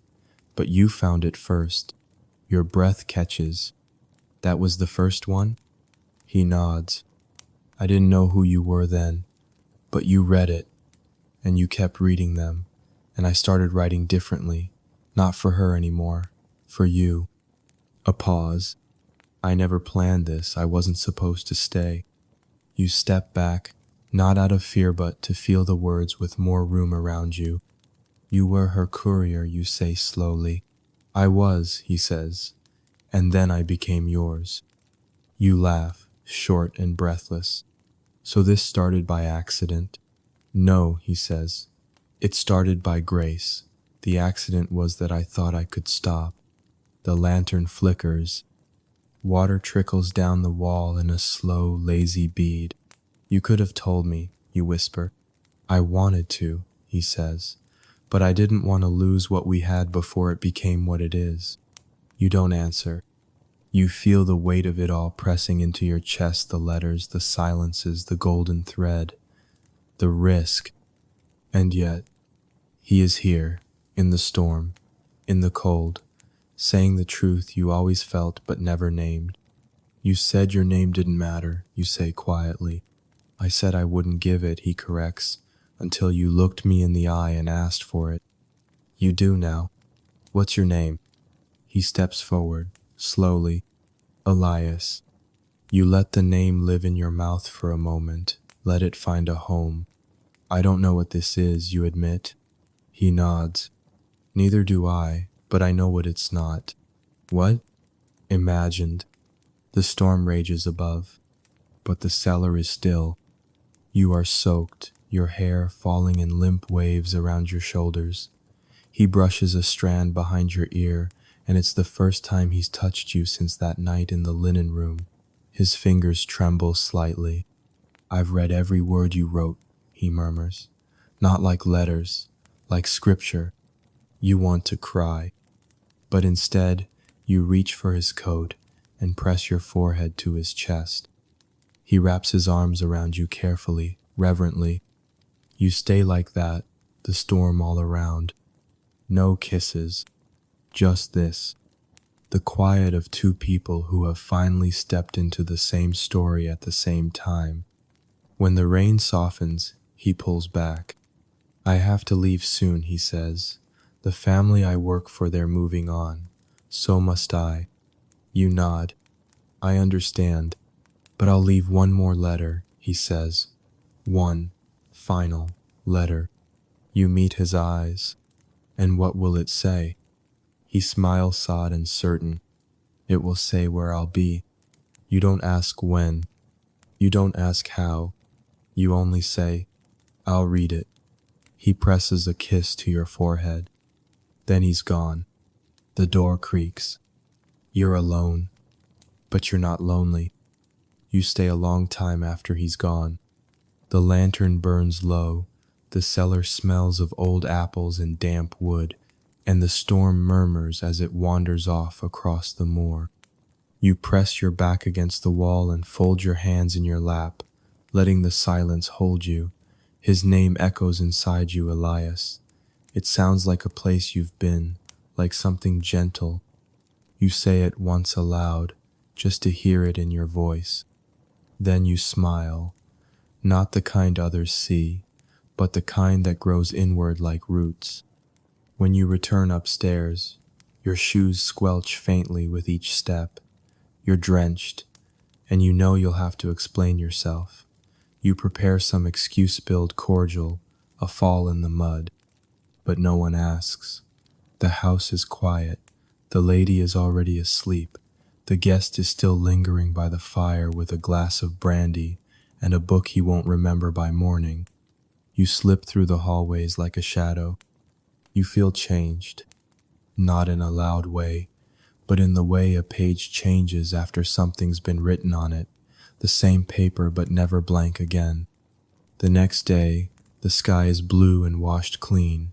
but you found it first. Your breath catches. That was the first one? He nods. I didn't know who you were then, but you read it, and you kept reading them, and I started writing differently, not for her anymore, for you. A pause. I never planned this, I wasn't supposed to stay. You step back, not out of fear but to feel the words with more room around you. You were her courier, you say slowly. I was, he says, and then I became yours. You laugh, short and breathless. So this started by accident? No, he says. It started by grace. The accident was that I thought I could stop. The lantern flickers. Water trickles down the wall in a slow, lazy bead. You could have told me, you whisper. I wanted to, he says, but I didn't want to lose what we had before it became what it is. You don't answer. You feel the weight of it all pressing into your chest, the letters, the silences, the golden thread, the risk. And yet, he is here, in the storm, in the cold, saying the truth you always felt but never named. You said your name didn't matter, you say quietly. I said I wouldn't give it, he corrects, until you looked me in the eye and asked for it. You do now. What's your name? He steps forward, slowly. Elias. You let the name live in your mouth for a moment. Let it find a home. I don't know what this is, you admit. He nods. Neither do I, but I know what it's not. What? Imagined. The storm rages above, but the cellar is still. You are soaked, your hair falling in limp waves around your shoulders. He brushes a strand behind your ear, and it's the first time he's touched you since that night in the linen room. His fingers tremble slightly. I've read every word you wrote, he murmurs. Not like letters, like scripture. You want to cry, but instead you reach for his coat and press your forehead to his chest. He wraps his arms around you carefully, reverently. You stay like that, the storm all around. No kisses, just this, the quiet of two people who have finally stepped into the same story at the same time. When the rain softens, he pulls back. I have to leave soon, he says. The family I work for, they're moving on. So must I. You nod. I understand. But I'll leave one more letter, he says. One final letter. You meet his eyes. And what will it say? He smiles sod and certain. It will say where I'll be. You don't ask when. You don't ask how. You only say, I'll read it. He presses a kiss to your forehead. Then he's gone. The door creaks. You're alone. But you're not lonely. You stay a long time after he's gone. The lantern burns low. The cellar smells of old apples and damp wood, and the storm murmurs as it wanders off across the moor. You press your back against the wall and fold your hands in your lap, letting the silence hold you. His name echoes inside you, Elias. It sounds like a place you've been, like something gentle. You say it once aloud, just to hear it in your voice. Then you smile, not the kind others see, but the kind that grows inward like roots. When you return upstairs, your shoes squelch faintly with each step. You're drenched, and you know you'll have to explain yourself. You prepare some excuse-filled cordial, a fall in the mud, but no one asks. The house is quiet. The lady is already asleep. The guest is still lingering by the fire with a glass of brandy and a book he won't remember by morning. You slip through the hallways like a shadow. You feel changed, not in a loud way, but in the way a page changes after something's been written on it, the same paper but never blank again. The next day, the sky is blue and washed clean.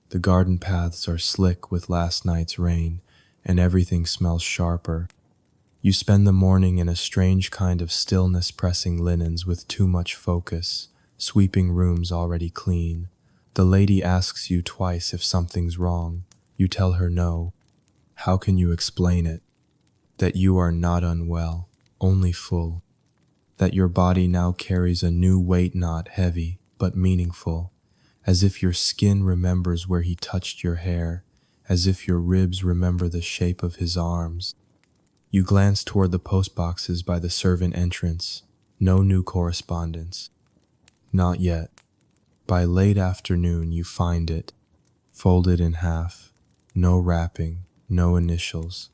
The garden paths are slick with last night's rain, and everything smells sharper. You spend the morning in a strange kind of stillness, pressing linens with too much focus, sweeping rooms already clean. The lady asks you twice if something's wrong. You tell her no. How can you explain it? That you are not unwell, only full. That your body now carries a new weight, not heavy, but meaningful. As if your skin remembers where he touched your hair, as if your ribs remember the shape of his arms. You glance toward the post boxes by the servant entrance. No new correspondence. Not yet. By late afternoon you find it, folded in half, no wrapping, no initials.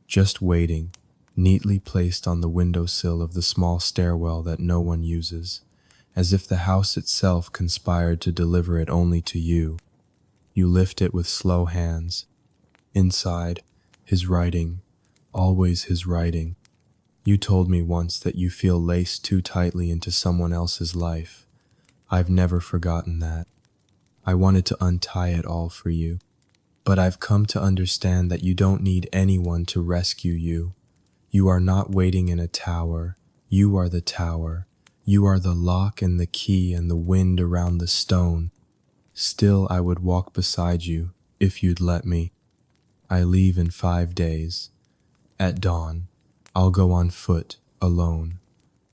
Just waiting, neatly placed on the windowsill of the small stairwell that no one uses, as if the house itself conspired to deliver it only to you. You lift it with slow hands. Inside, his writing, always his writing. You told me once that you feel laced too tightly into someone else's life. I've never forgotten that. I wanted to untie it all for you. But I've come to understand that you don't need anyone to rescue you. You are not waiting in a tower. You are the tower. You are the lock and the key and the wind around the stone. Still, I would walk beside you, if you'd let me. I leave in 5 days. At dawn, I'll go on foot, alone.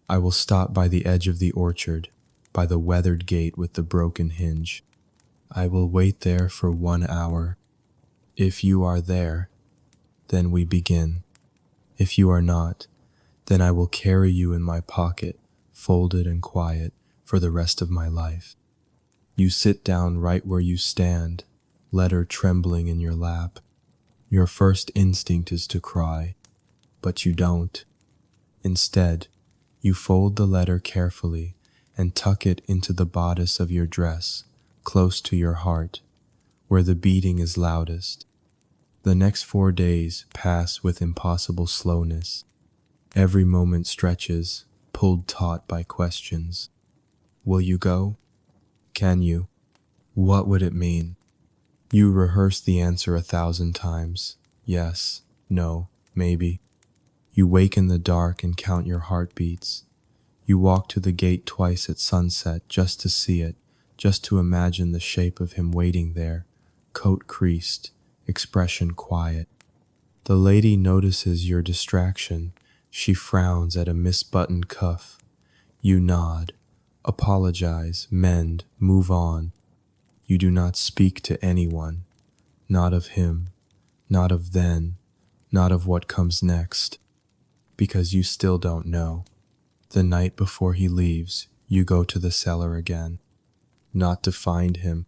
I will stop by the edge of the orchard, by the weathered gate with the broken hinge. I will wait there for 1 hour. If you are there, then we begin. If you are not, then I will carry you in my pocket, folded and quiet, for the rest of my life. You sit down right where you stand, letter trembling in your lap. Your first instinct is to cry, but you don't. Instead, you fold the letter carefully and tuck it into the bodice of your dress, close to your heart, where the beating is loudest. The next 4 days pass with impossible slowness. Every moment stretches, pulled taut by questions. Will you go? Can you? What would it mean? You rehearse the answer 1,000 times. Yes, no, maybe. You wake in the dark and count your heartbeats. You walk to the gate twice at sunset just to see it, just to imagine the shape of him waiting there, coat creased, expression quiet. The lady notices your distraction. She frowns at a misbuttoned cuff. You nod, apologize, mend, move on. You do not speak to anyone, not of him, not of then, not of what comes next, because you still don't know. The night before he leaves, you go to the cellar again, not to find him,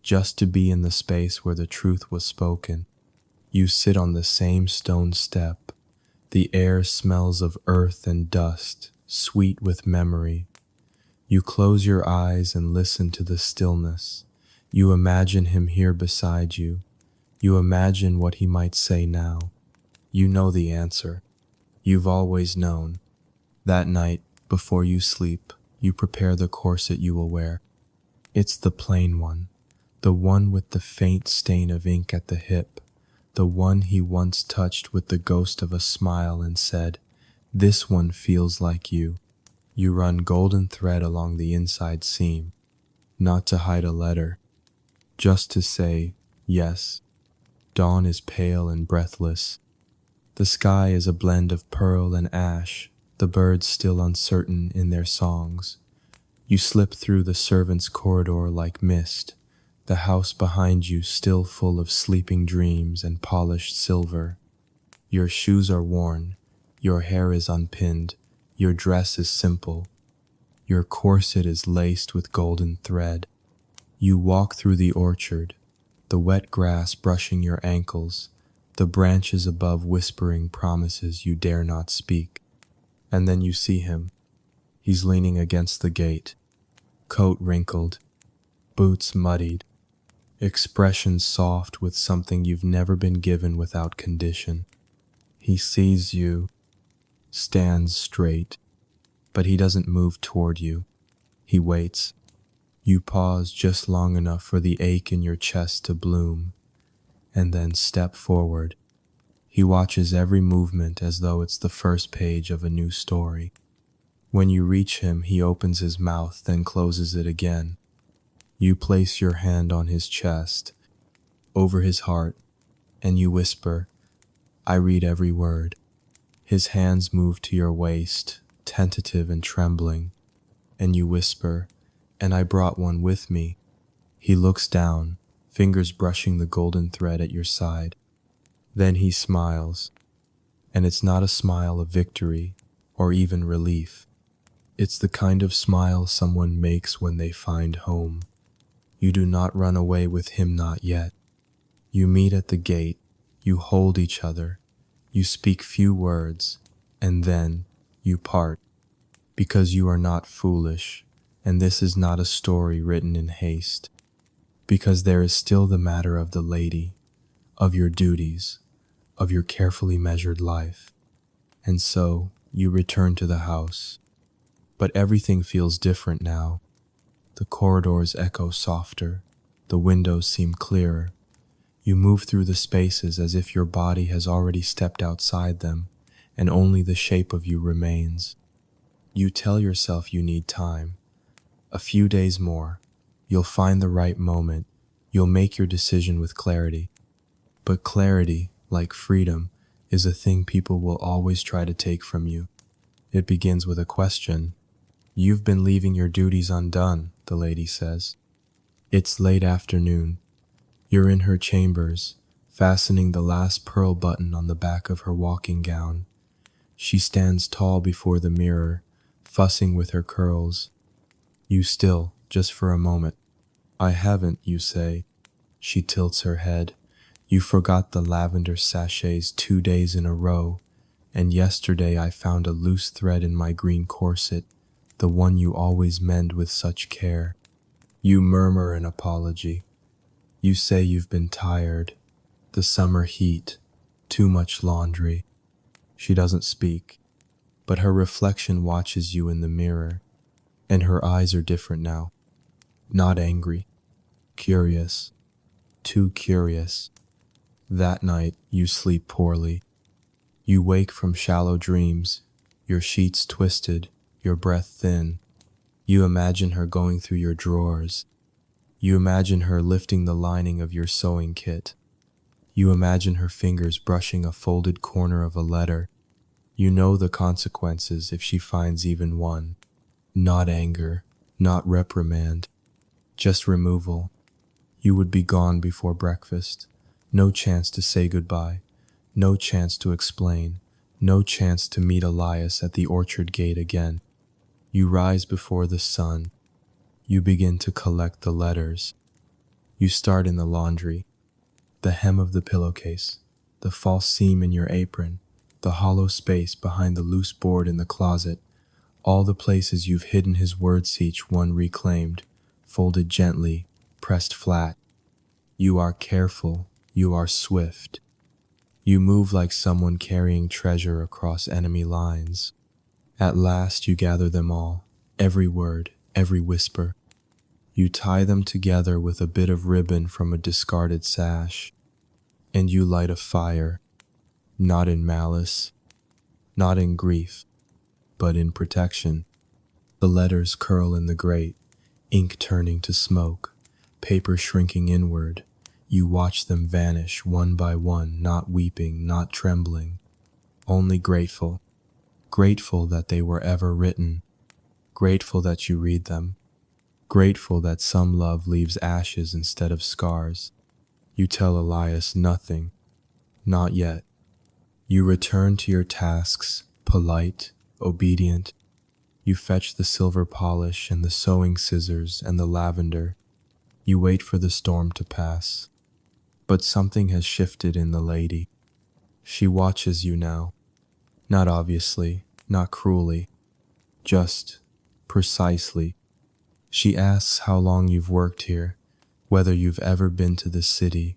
just to be in the space where the truth was spoken. You sit on the same stone step. The air smells of earth and dust, sweet with memory. You close your eyes and listen to the stillness. You imagine him here beside you. You imagine what he might say now. You know the answer. You've always known. That night, before you sleep, you prepare the corset you will wear. It's the plain one, the one with the faint stain of ink at the hip, the one he once touched with the ghost of a smile and said, "This one feels like you." You run golden thread along the inside seam, not to hide a letter, just to say, yes. Dawn is pale and breathless. The sky is a blend of pearl and ash, the birds still uncertain in their songs. You slip through the servants' corridor like mist, the house behind you still full of sleeping dreams and polished silver. Your shoes are worn, your hair is unpinned, your dress is simple. Your corset is laced with golden thread. You walk through the orchard, the wet grass brushing your ankles, the branches above whispering promises you dare not speak. And then you see him. He's leaning against the gate, coat wrinkled, boots muddied, expression soft with something you've never been given without condition. He sees you, stands straight, but he doesn't move toward you. He waits. You pause just long enough for the ache in your chest to bloom, and then step forward. He watches every movement as though it's the first page of a new story. When you reach him, he opens his mouth, then closes it again. You place your hand on his chest, over his heart, and you whisper, "I read every word." His hands move to your waist, tentative and trembling, and you whisper, "And I brought one with me." He looks down, fingers brushing the golden thread at your side. Then he smiles, and it's not a smile of victory or even relief. It's the kind of smile someone makes when they find home. You do not run away with him, not yet. You meet at the gate, you hold each other, you speak few words, and then you part, because you are not foolish, and this is not a story written in haste, because there is still the matter of the lady, of your duties, of your carefully measured life. And so, you return to the house. But everything feels different now. The corridors echo softer. The windows seem clearer. You move through the spaces as if your body has already stepped outside them, and only the shape of you remains. You tell yourself you need time. A few days more. You'll find the right moment. You'll make your decision with clarity. But clarity, like freedom, is a thing people will always try to take from you. It begins with a question. You've been leaving your duties undone, the lady says. It's late afternoon. You're in her chambers, fastening the last pearl button on the back of her walking gown. She stands tall before the mirror, fussing with her curls. You still, just for a moment. I haven't, you say. She tilts her head. You forgot the lavender sachets 2 days in a row, and yesterday I found a loose thread in my green corset, the one you always mend with such care. You murmur an apology. You say you've been tired, the summer heat, too much laundry. She doesn't speak, but her reflection watches you in the mirror, and her eyes are different now. Not angry, curious, too curious. That night, you sleep poorly. You wake from shallow dreams, your sheets twisted, your breath thin. You imagine her going through your drawers. You imagine her lifting the lining of your sewing kit. You imagine her fingers brushing a folded corner of a letter. You know the consequences if she finds even one. Not anger, not reprimand, just removal. You would be gone before breakfast. No chance to say goodbye. No chance to explain. No chance to meet Elias at the orchard gate again. You rise before the sun. You begin to collect the letters. You start in the laundry. The hem of the pillowcase, the false seam in your apron, the hollow space behind the loose board in the closet, all the places you've hidden his words, each one reclaimed, folded gently, pressed flat. You are careful, you are swift. You move like someone carrying treasure across enemy lines. At last you gather them all, every word, every whisper. You tie them together with a bit of ribbon from a discarded sash, and you light a fire, not in malice, not in grief, but in protection. The letters curl in the grate, ink turning to smoke, paper shrinking inward. You watch them vanish one by one, not weeping, not trembling, only grateful. Grateful that they were ever written, grateful that you read them, grateful that some love leaves ashes instead of scars. You tell Elias nothing, not yet. You return to your tasks, polite, obedient. You fetch the silver polish and the sewing scissors and the lavender. You wait for the storm to pass. But something has shifted in the lady. She watches you now. Not obviously, not cruelly, just precisely. She asks how long you've worked here, whether you've ever been to the city,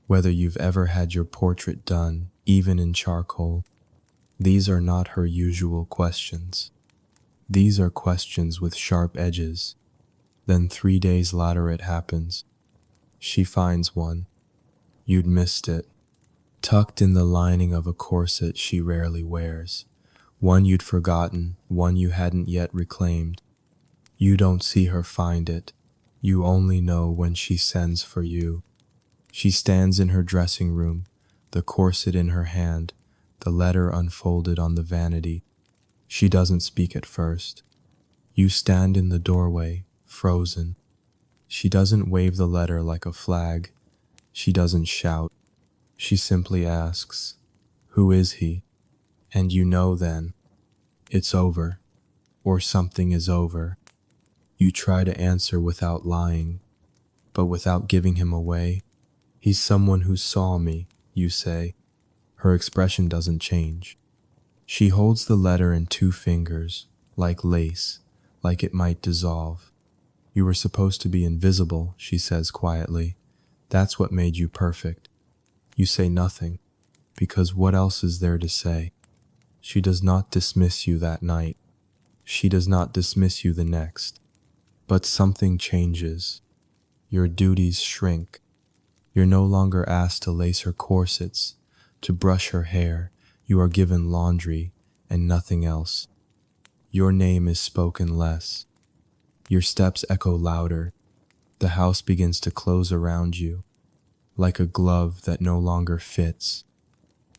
whether you've ever had your portrait done, even in charcoal. These are not her usual questions. These are questions with sharp edges. Then 3 days later it happens. She finds one. You'd missed it. Tucked in the lining of a corset she rarely wears. One you'd forgotten, one you hadn't yet reclaimed. You don't see her find it. You only know when she sends for you. She stands in her dressing room, the corset in her hand, the letter unfolded on the vanity. She doesn't speak at first. You stand in the doorway, frozen. She doesn't wave the letter like a flag. She doesn't shout. She simply asks, "Who is he?" And you know then, it's over, or something is over. You try to answer without lying, but without giving him away. He's someone who saw me, you say. Her expression doesn't change. She holds the letter in 2 fingers, like lace, like it might dissolve. You were supposed to be invisible, she says quietly. That's what made you perfect. You say nothing, because what else is there to say? She does not dismiss you that night. She does not dismiss you the next. But something changes. Your duties shrink. You're no longer asked to lace her corsets, to brush her hair. You are given laundry and nothing else. Your name is spoken less. Your steps echo louder. The house begins to close around you, like a glove that no longer fits.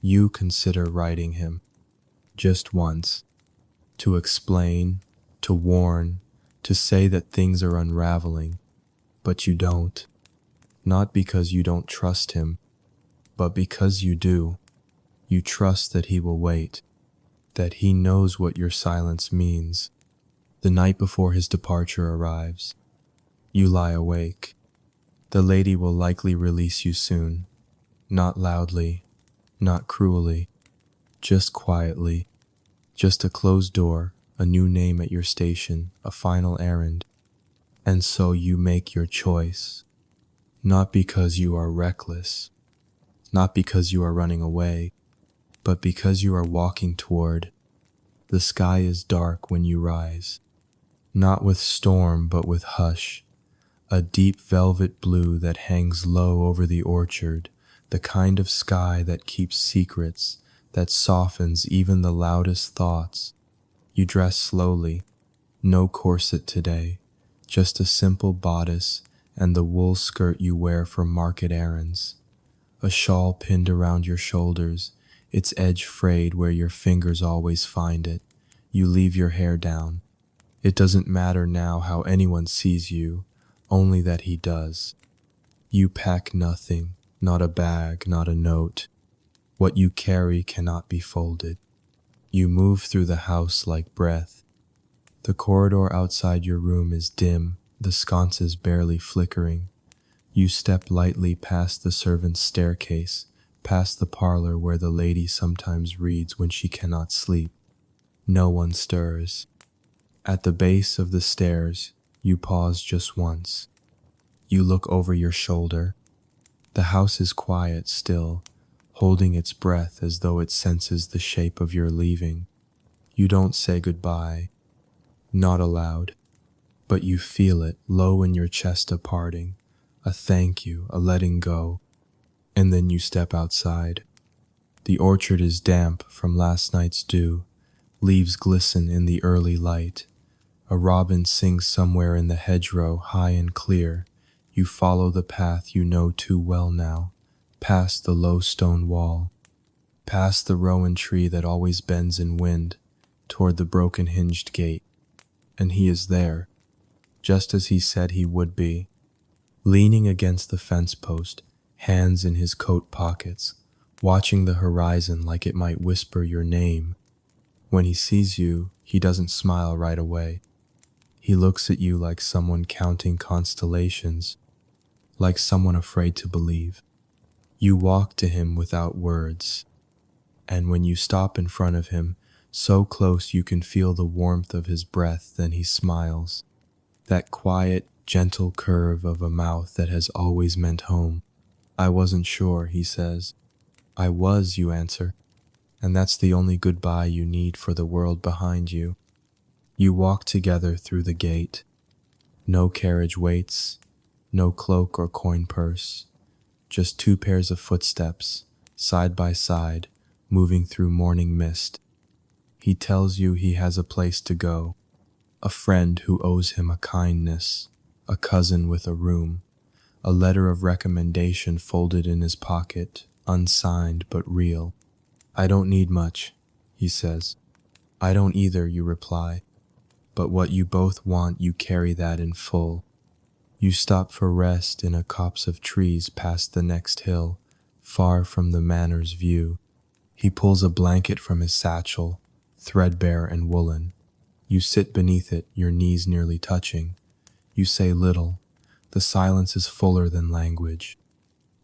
You consider writing him, just once, to explain, to warn, to say that things are unraveling, but you don't. Not because you don't trust him, but because you do. You trust that he will wait, that he knows what your silence means. The night before his departure arrives, you lie awake. The lady will likely release you soon, not loudly, not cruelly, just quietly, just a closed door, a new name at your station, a final errand. And so you make your choice, not because you are reckless, not because you are running away, but because you are walking toward. The sky is dark when you rise, not with storm but with hush, a deep velvet blue that hangs low over the orchard, the kind of sky that keeps secrets, that softens even the loudest thoughts. You dress slowly, no corset today, just a simple bodice and the wool skirt you wear for market errands. A shawl pinned around your shoulders, its edge frayed where your fingers always find it. You leave your hair down. It doesn't matter now how anyone sees you, only that he does. You pack nothing, not a bag, not a note. What you carry cannot be folded. You move through the house like breath. The corridor outside your room is dim, the sconces barely flickering. You step lightly past the servant's staircase, past the parlor where the lady sometimes reads when she cannot sleep. No one stirs. At the base of the stairs, you pause just once. You look over your shoulder. The house is quiet still, holding its breath as though it senses the shape of your leaving. You don't say goodbye, not aloud, but you feel it low in your chest, a parting, a thank you, a letting go, and then you step outside. The orchard is damp from last night's dew. Leaves glisten in the early light. A robin sings somewhere in the hedgerow, high and clear. You follow the path you know too well now, past the low stone wall, past the rowan tree that always bends in wind, toward the broken hinged gate. And he is there, just as he said he would be, leaning against the fence post, hands in his coat pockets, watching the horizon like it might whisper your name. When he sees you, he doesn't smile right away. He looks at you like someone counting constellations, like someone afraid to believe. You walk to him without words, and when you stop in front of him, so close you can feel the warmth of his breath, then he smiles. That quiet, gentle curve of a mouth that has always meant home. I wasn't sure, he says. I was, you answer. And that's the only goodbye you need for the world behind you. You walk together through the gate. No carriage waits, no cloak or coin purse, just two pairs of footsteps, side by side, moving through morning mist. He tells you he has a place to go, a friend who owes him a kindness, a cousin with a room, a letter of recommendation folded in his pocket, unsigned but real. I don't need much, he says. I don't either, you reply. But what you both want, you carry that in full. You stop for rest in a copse of trees past the next hill, far from the manor's view. He pulls a blanket from his satchel, threadbare and woolen. You sit beneath it, your knees nearly touching. You say little. The silence is fuller than language.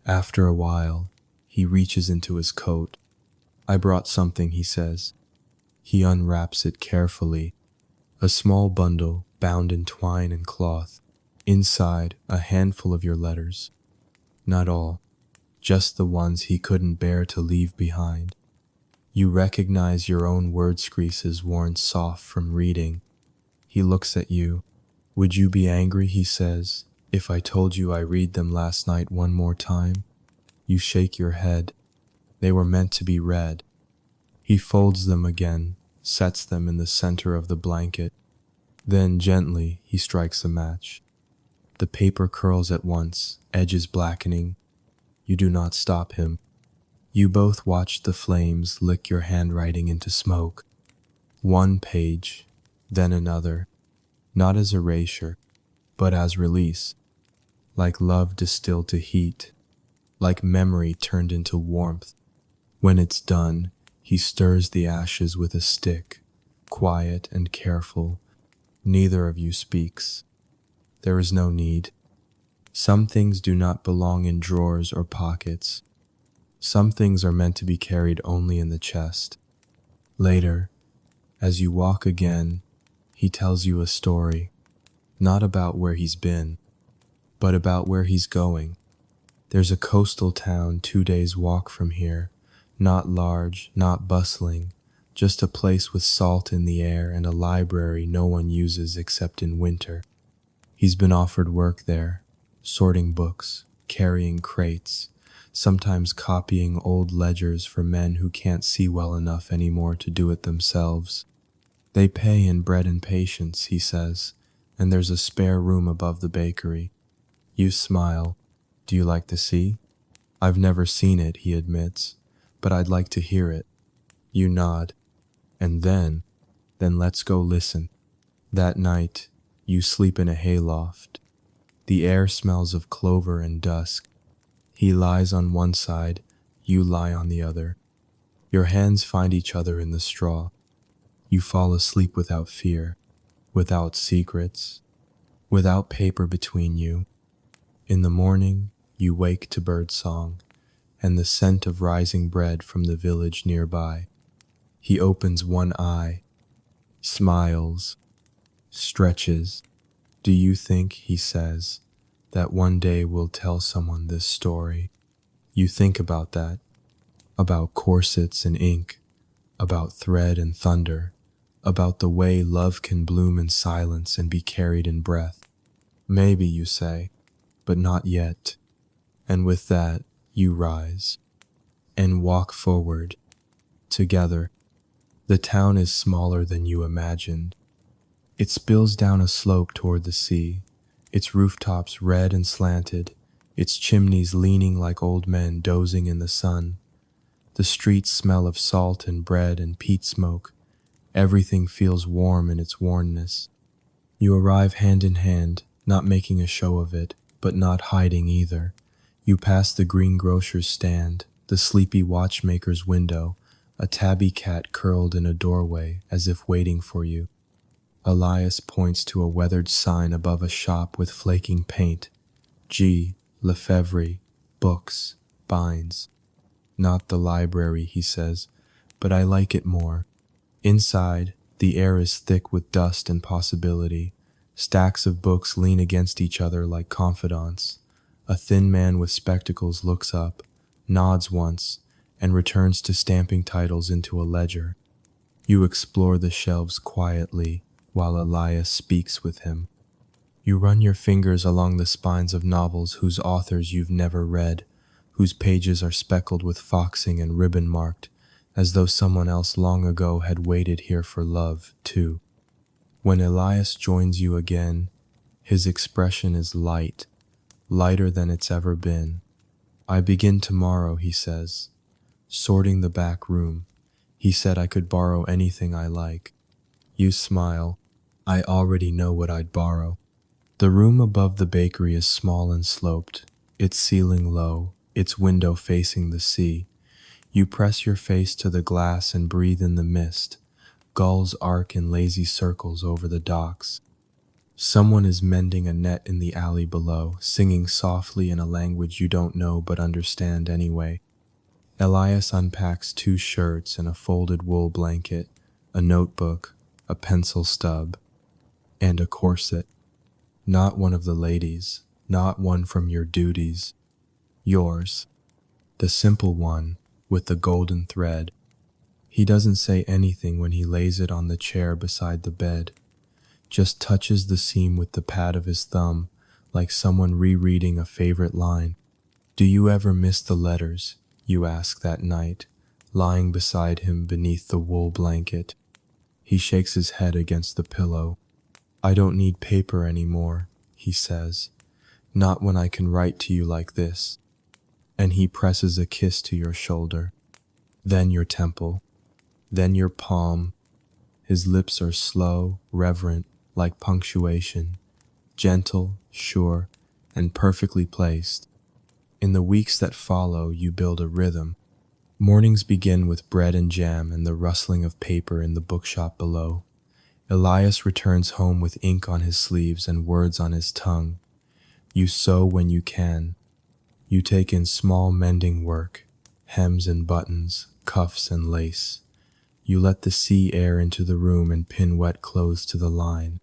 After a while, he reaches into his coat. I brought something, he says. He unwraps it carefully. A small bundle bound in twine and cloth. Inside, a handful of your letters. Not all, just the ones he couldn't bear to leave behind. You recognize your own word creases worn soft from reading. He looks at you. Would you be angry, he says, if I told you I read them last night one more time? You shake your head. They were meant to be read. He folds them again, sets them in the center of the blanket. Then gently he strikes a match. The paper curls at once, edges blackening. You do not stop him. You both watch the flames lick your handwriting into smoke. One page, then another, not as erasure, but as release, like love distilled to heat, like memory turned into warmth. When it's done, he stirs the ashes with a stick, quiet and careful. Neither of you speaks. There is no need. Some things do not belong in drawers or pockets. Some things are meant to be carried only in the chest. Later, as you walk again, he tells you a story, not about where he's been, but about where he's going. There's a coastal town 2 days' walk from here, not large, not bustling, just a place with salt in the air and a library no one uses except in winter. He's been offered work there, sorting books, carrying crates, sometimes copying old ledgers for men who can't see well enough anymore to do it themselves. They pay in bread and patience, he says, and there's a spare room above the bakery. You smile. Do you like to see? I've never seen it, he admits, but I'd like to hear it. You nod. And then let's go listen. That night, you sleep in a hayloft. The air smells of clover and dusk. He lies on one side, you lie on the other. Your hands find each other in the straw. You fall asleep without fear, without secrets, without paper between you. In the morning, you wake to birdsong and the scent of rising bread from the village nearby. He opens one eye, smiles, stretches. Do you think, he says, that one day we'll tell someone this story? You think about that, about corsets and ink, about thread and thunder, about the way love can bloom in silence and be carried in breath. Maybe, you say, but not yet. And with that, you rise and walk forward, together. The town is smaller than you imagined. It spills down a slope toward the sea, its rooftops red and slanted, its chimneys leaning like old men dozing in the sun. The streets smell of salt and bread and peat smoke. Everything feels warm in its wornness. You arrive hand in hand, not making a show of it, but not hiding either. You pass the greengrocer's stand, the sleepy watchmaker's window, a tabby cat curled in a doorway as if waiting for you. Elias points to a weathered sign above a shop with flaking paint. G. Lefebvre, books, binds. Not the library, he says, but I like it more. Inside, the air is thick with dust and possibility. Stacks of books lean against each other like confidants. A thin man with spectacles looks up, nods once, and returns to stamping titles into a ledger. You explore the shelves quietly while Elias speaks with him. You run your fingers along the spines of novels whose authors you've never read, whose pages are speckled with foxing and ribbon marked, as though someone else long ago had waited here for love, too. When Elias joins you again, his expression is light, lighter than it's ever been. I begin tomorrow, he says. Sorting the back room. He said I could borrow anything I like. You smile. I already know what I'd borrow. The room above the bakery is small and sloped, its ceiling low, its window facing the sea. You press your face to the glass and breathe in the mist. Gulls arc in lazy circles over the docks. Someone is mending a net in the alley below, singing softly in a language you don't know but understand anyway. Elias unpacks 2 shirts and a folded wool blanket, a notebook, a pencil stub, and a corset. Not one of the ladies, not one from your duties. Yours. the simple one with the golden thread. He doesn't say anything when he lays it on the chair beside the bed, just touches the seam with the pad of his thumb, like someone rereading a favorite line. "Do you ever miss the letters?" you ask that night, lying beside him beneath the wool blanket. He shakes his head against the pillow. "I don't need paper anymore," he says. "Not when I can write to you like this." And he presses a kiss to your shoulder, then your temple, then your palm. His lips are slow, reverent, like punctuation, gentle, sure, and perfectly placed. In the weeks that follow, you build a rhythm. Mornings begin with bread and jam and the rustling of paper in the bookshop below. Elias returns home with ink on his sleeves and words on his tongue. You sew when you can. You take in small mending work, hems and buttons, cuffs and lace. You let the sea air into the room and pin wet clothes to the line.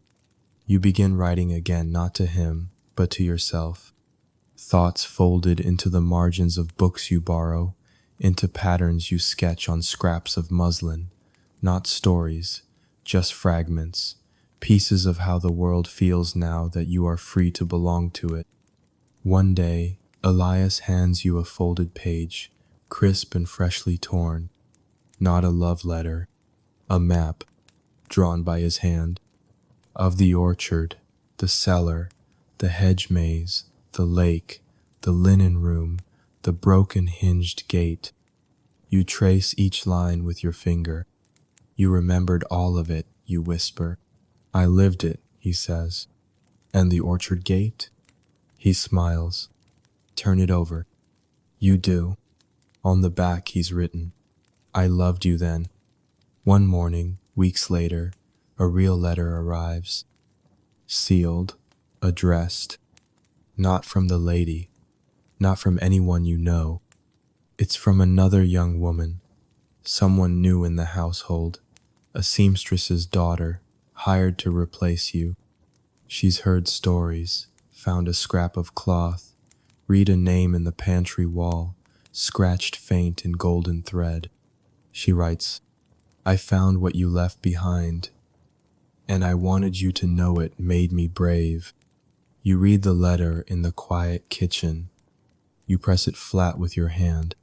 You begin writing again, not to him, but to yourself. Thoughts folded into the margins of books you borrow, into patterns you sketch on scraps of muslin. Not stories, just fragments, pieces of how the world feels now that you are free to belong to it. One day, Elias hands you a folded page, crisp and freshly torn. Not a love letter, a map, drawn by his hand, of the orchard, the cellar, the hedge maze, the lake, the linen room, the broken hinged gate. You trace each line with your finger. You remembered all of it, you whisper. "I lived it," he says. "And the orchard gate?" He smiles. "Turn it over." You do. On the back he's written, "I loved you then." One morning, weeks later, a real letter arrives. Sealed, addressed. Not from the lady, not from anyone you know. It's from another young woman, someone new in the household, a seamstress's daughter, hired to replace you. She's heard stories, found a scrap of cloth, read a name in the pantry wall, scratched faint in golden thread. She writes, "I found what you left behind, and I wanted you to know it made me brave." You read the letter in the quiet kitchen. You press it flat with your hand,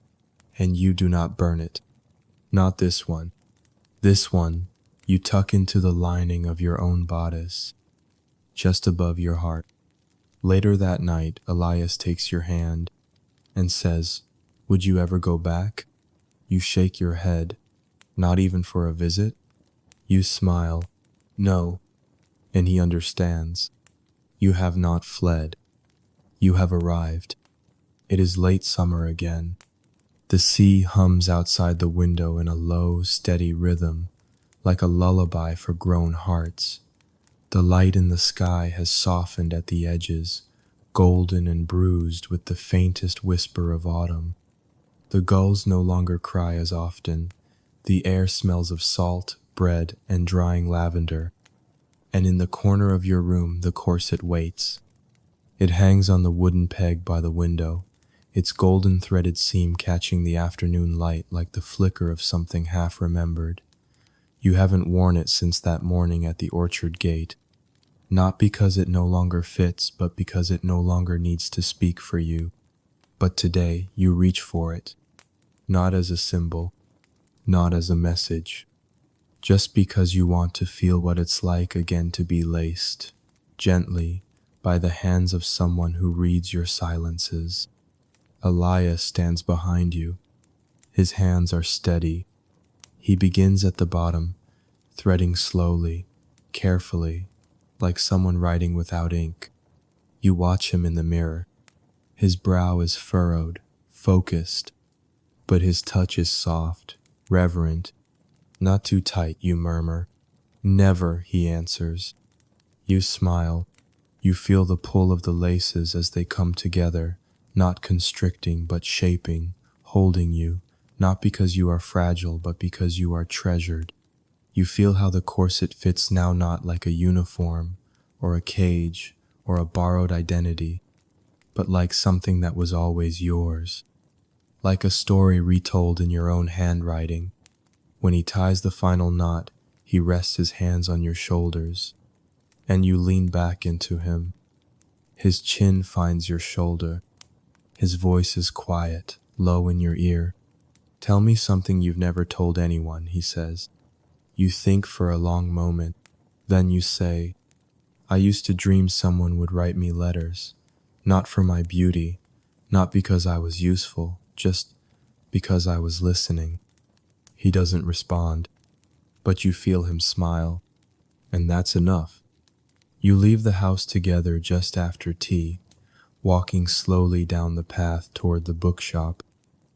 and you do not burn it. Not this one. This one you tuck into the lining of your own bodice, just above your heart. Later that night, Elias takes your hand and says, "Would you ever go back?" You shake your head. "Not even for a visit?" You smile. "No." And he understands. You have not fled. You have arrived. It is late summer again. The sea hums outside the window in a low, steady rhythm, like a lullaby for grown hearts. The light in the sky has softened at the edges, golden and bruised with the faintest whisper of autumn. The gulls no longer cry as often. The air smells of salt, bread, and drying lavender. And in the corner of your room, the corset waits. It hangs on the wooden peg by the window, its golden threaded seam catching the afternoon light like the flicker of something half remembered. You haven't worn it since that morning at the orchard gate, not because it no longer fits, but because it no longer needs to speak for you. But today you reach for it, not as a symbol, not as a message, just because you want to feel what it's like again to be laced, gently, by the hands of someone who reads your silences. Elias stands behind you. His hands are steady. He begins at the bottom, threading slowly, carefully, like someone writing without ink. You watch him in the mirror. His brow is furrowed, focused, but his touch is soft, reverent. "Not too tight," you murmur. "Never," he answers. You smile. You feel the pull of the laces as they come together, not constricting but shaping, holding you, not because you are fragile but because you are treasured. You feel how the corset fits now, not like a uniform or a cage or a borrowed identity, but like something that was always yours. like a story retold in your own handwriting. When he ties the final knot, he rests his hands on your shoulders, and you lean back into him. His chin finds your shoulder. His voice is quiet, low in your ear. "Tell me something you've never told anyone," he says. You think for a long moment. Then you say, "I used to dream someone would write me letters. Not for my beauty, not because I was useful, just because I was listening." He doesn't respond, but you feel him smile, and that's enough. You leave the house together just after tea, walking slowly down the path toward the bookshop.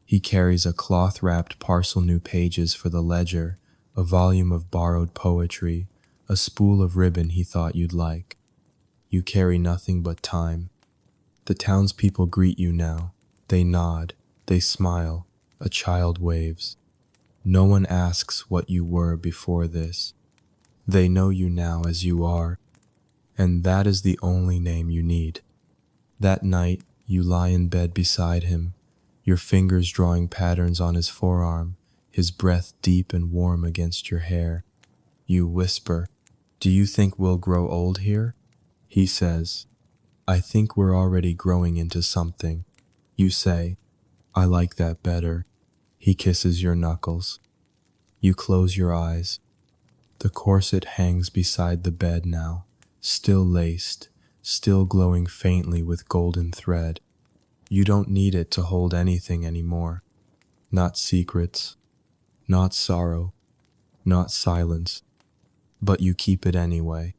He carries a cloth-wrapped parcel new pages for the ledger, a volume of borrowed poetry, a spool of ribbon he thought you'd like. You carry nothing but time. The townspeople greet you now. They nod, they smile, a child waves. No one asks what you were before this. They know you now as you are, and that is the only name you need. That night, you lie in bed beside him, your fingers drawing patterns on his forearm, his breath deep and warm against your hair. You whisper, "Do you think we'll grow old here?" He says, "I think we're already growing into something." You say, "I like that better." He kisses your knuckles. You close your eyes. The corset hangs beside the bed now, still laced, still glowing faintly with golden thread. You don't need it to hold anything anymore. Not secrets, not sorrow, not silence. But you keep it anyway,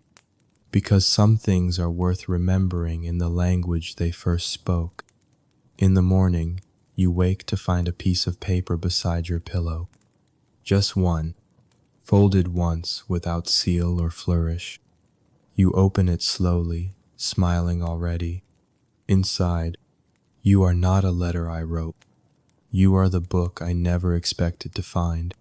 because some things are worth remembering in the language they first spoke. In the morning, you wake to find a piece of paper beside your pillow. Just one, folded once without seal or flourish. You open it slowly, smiling already. Inside, "You are not a letter I wrote. You are the book I never expected to find."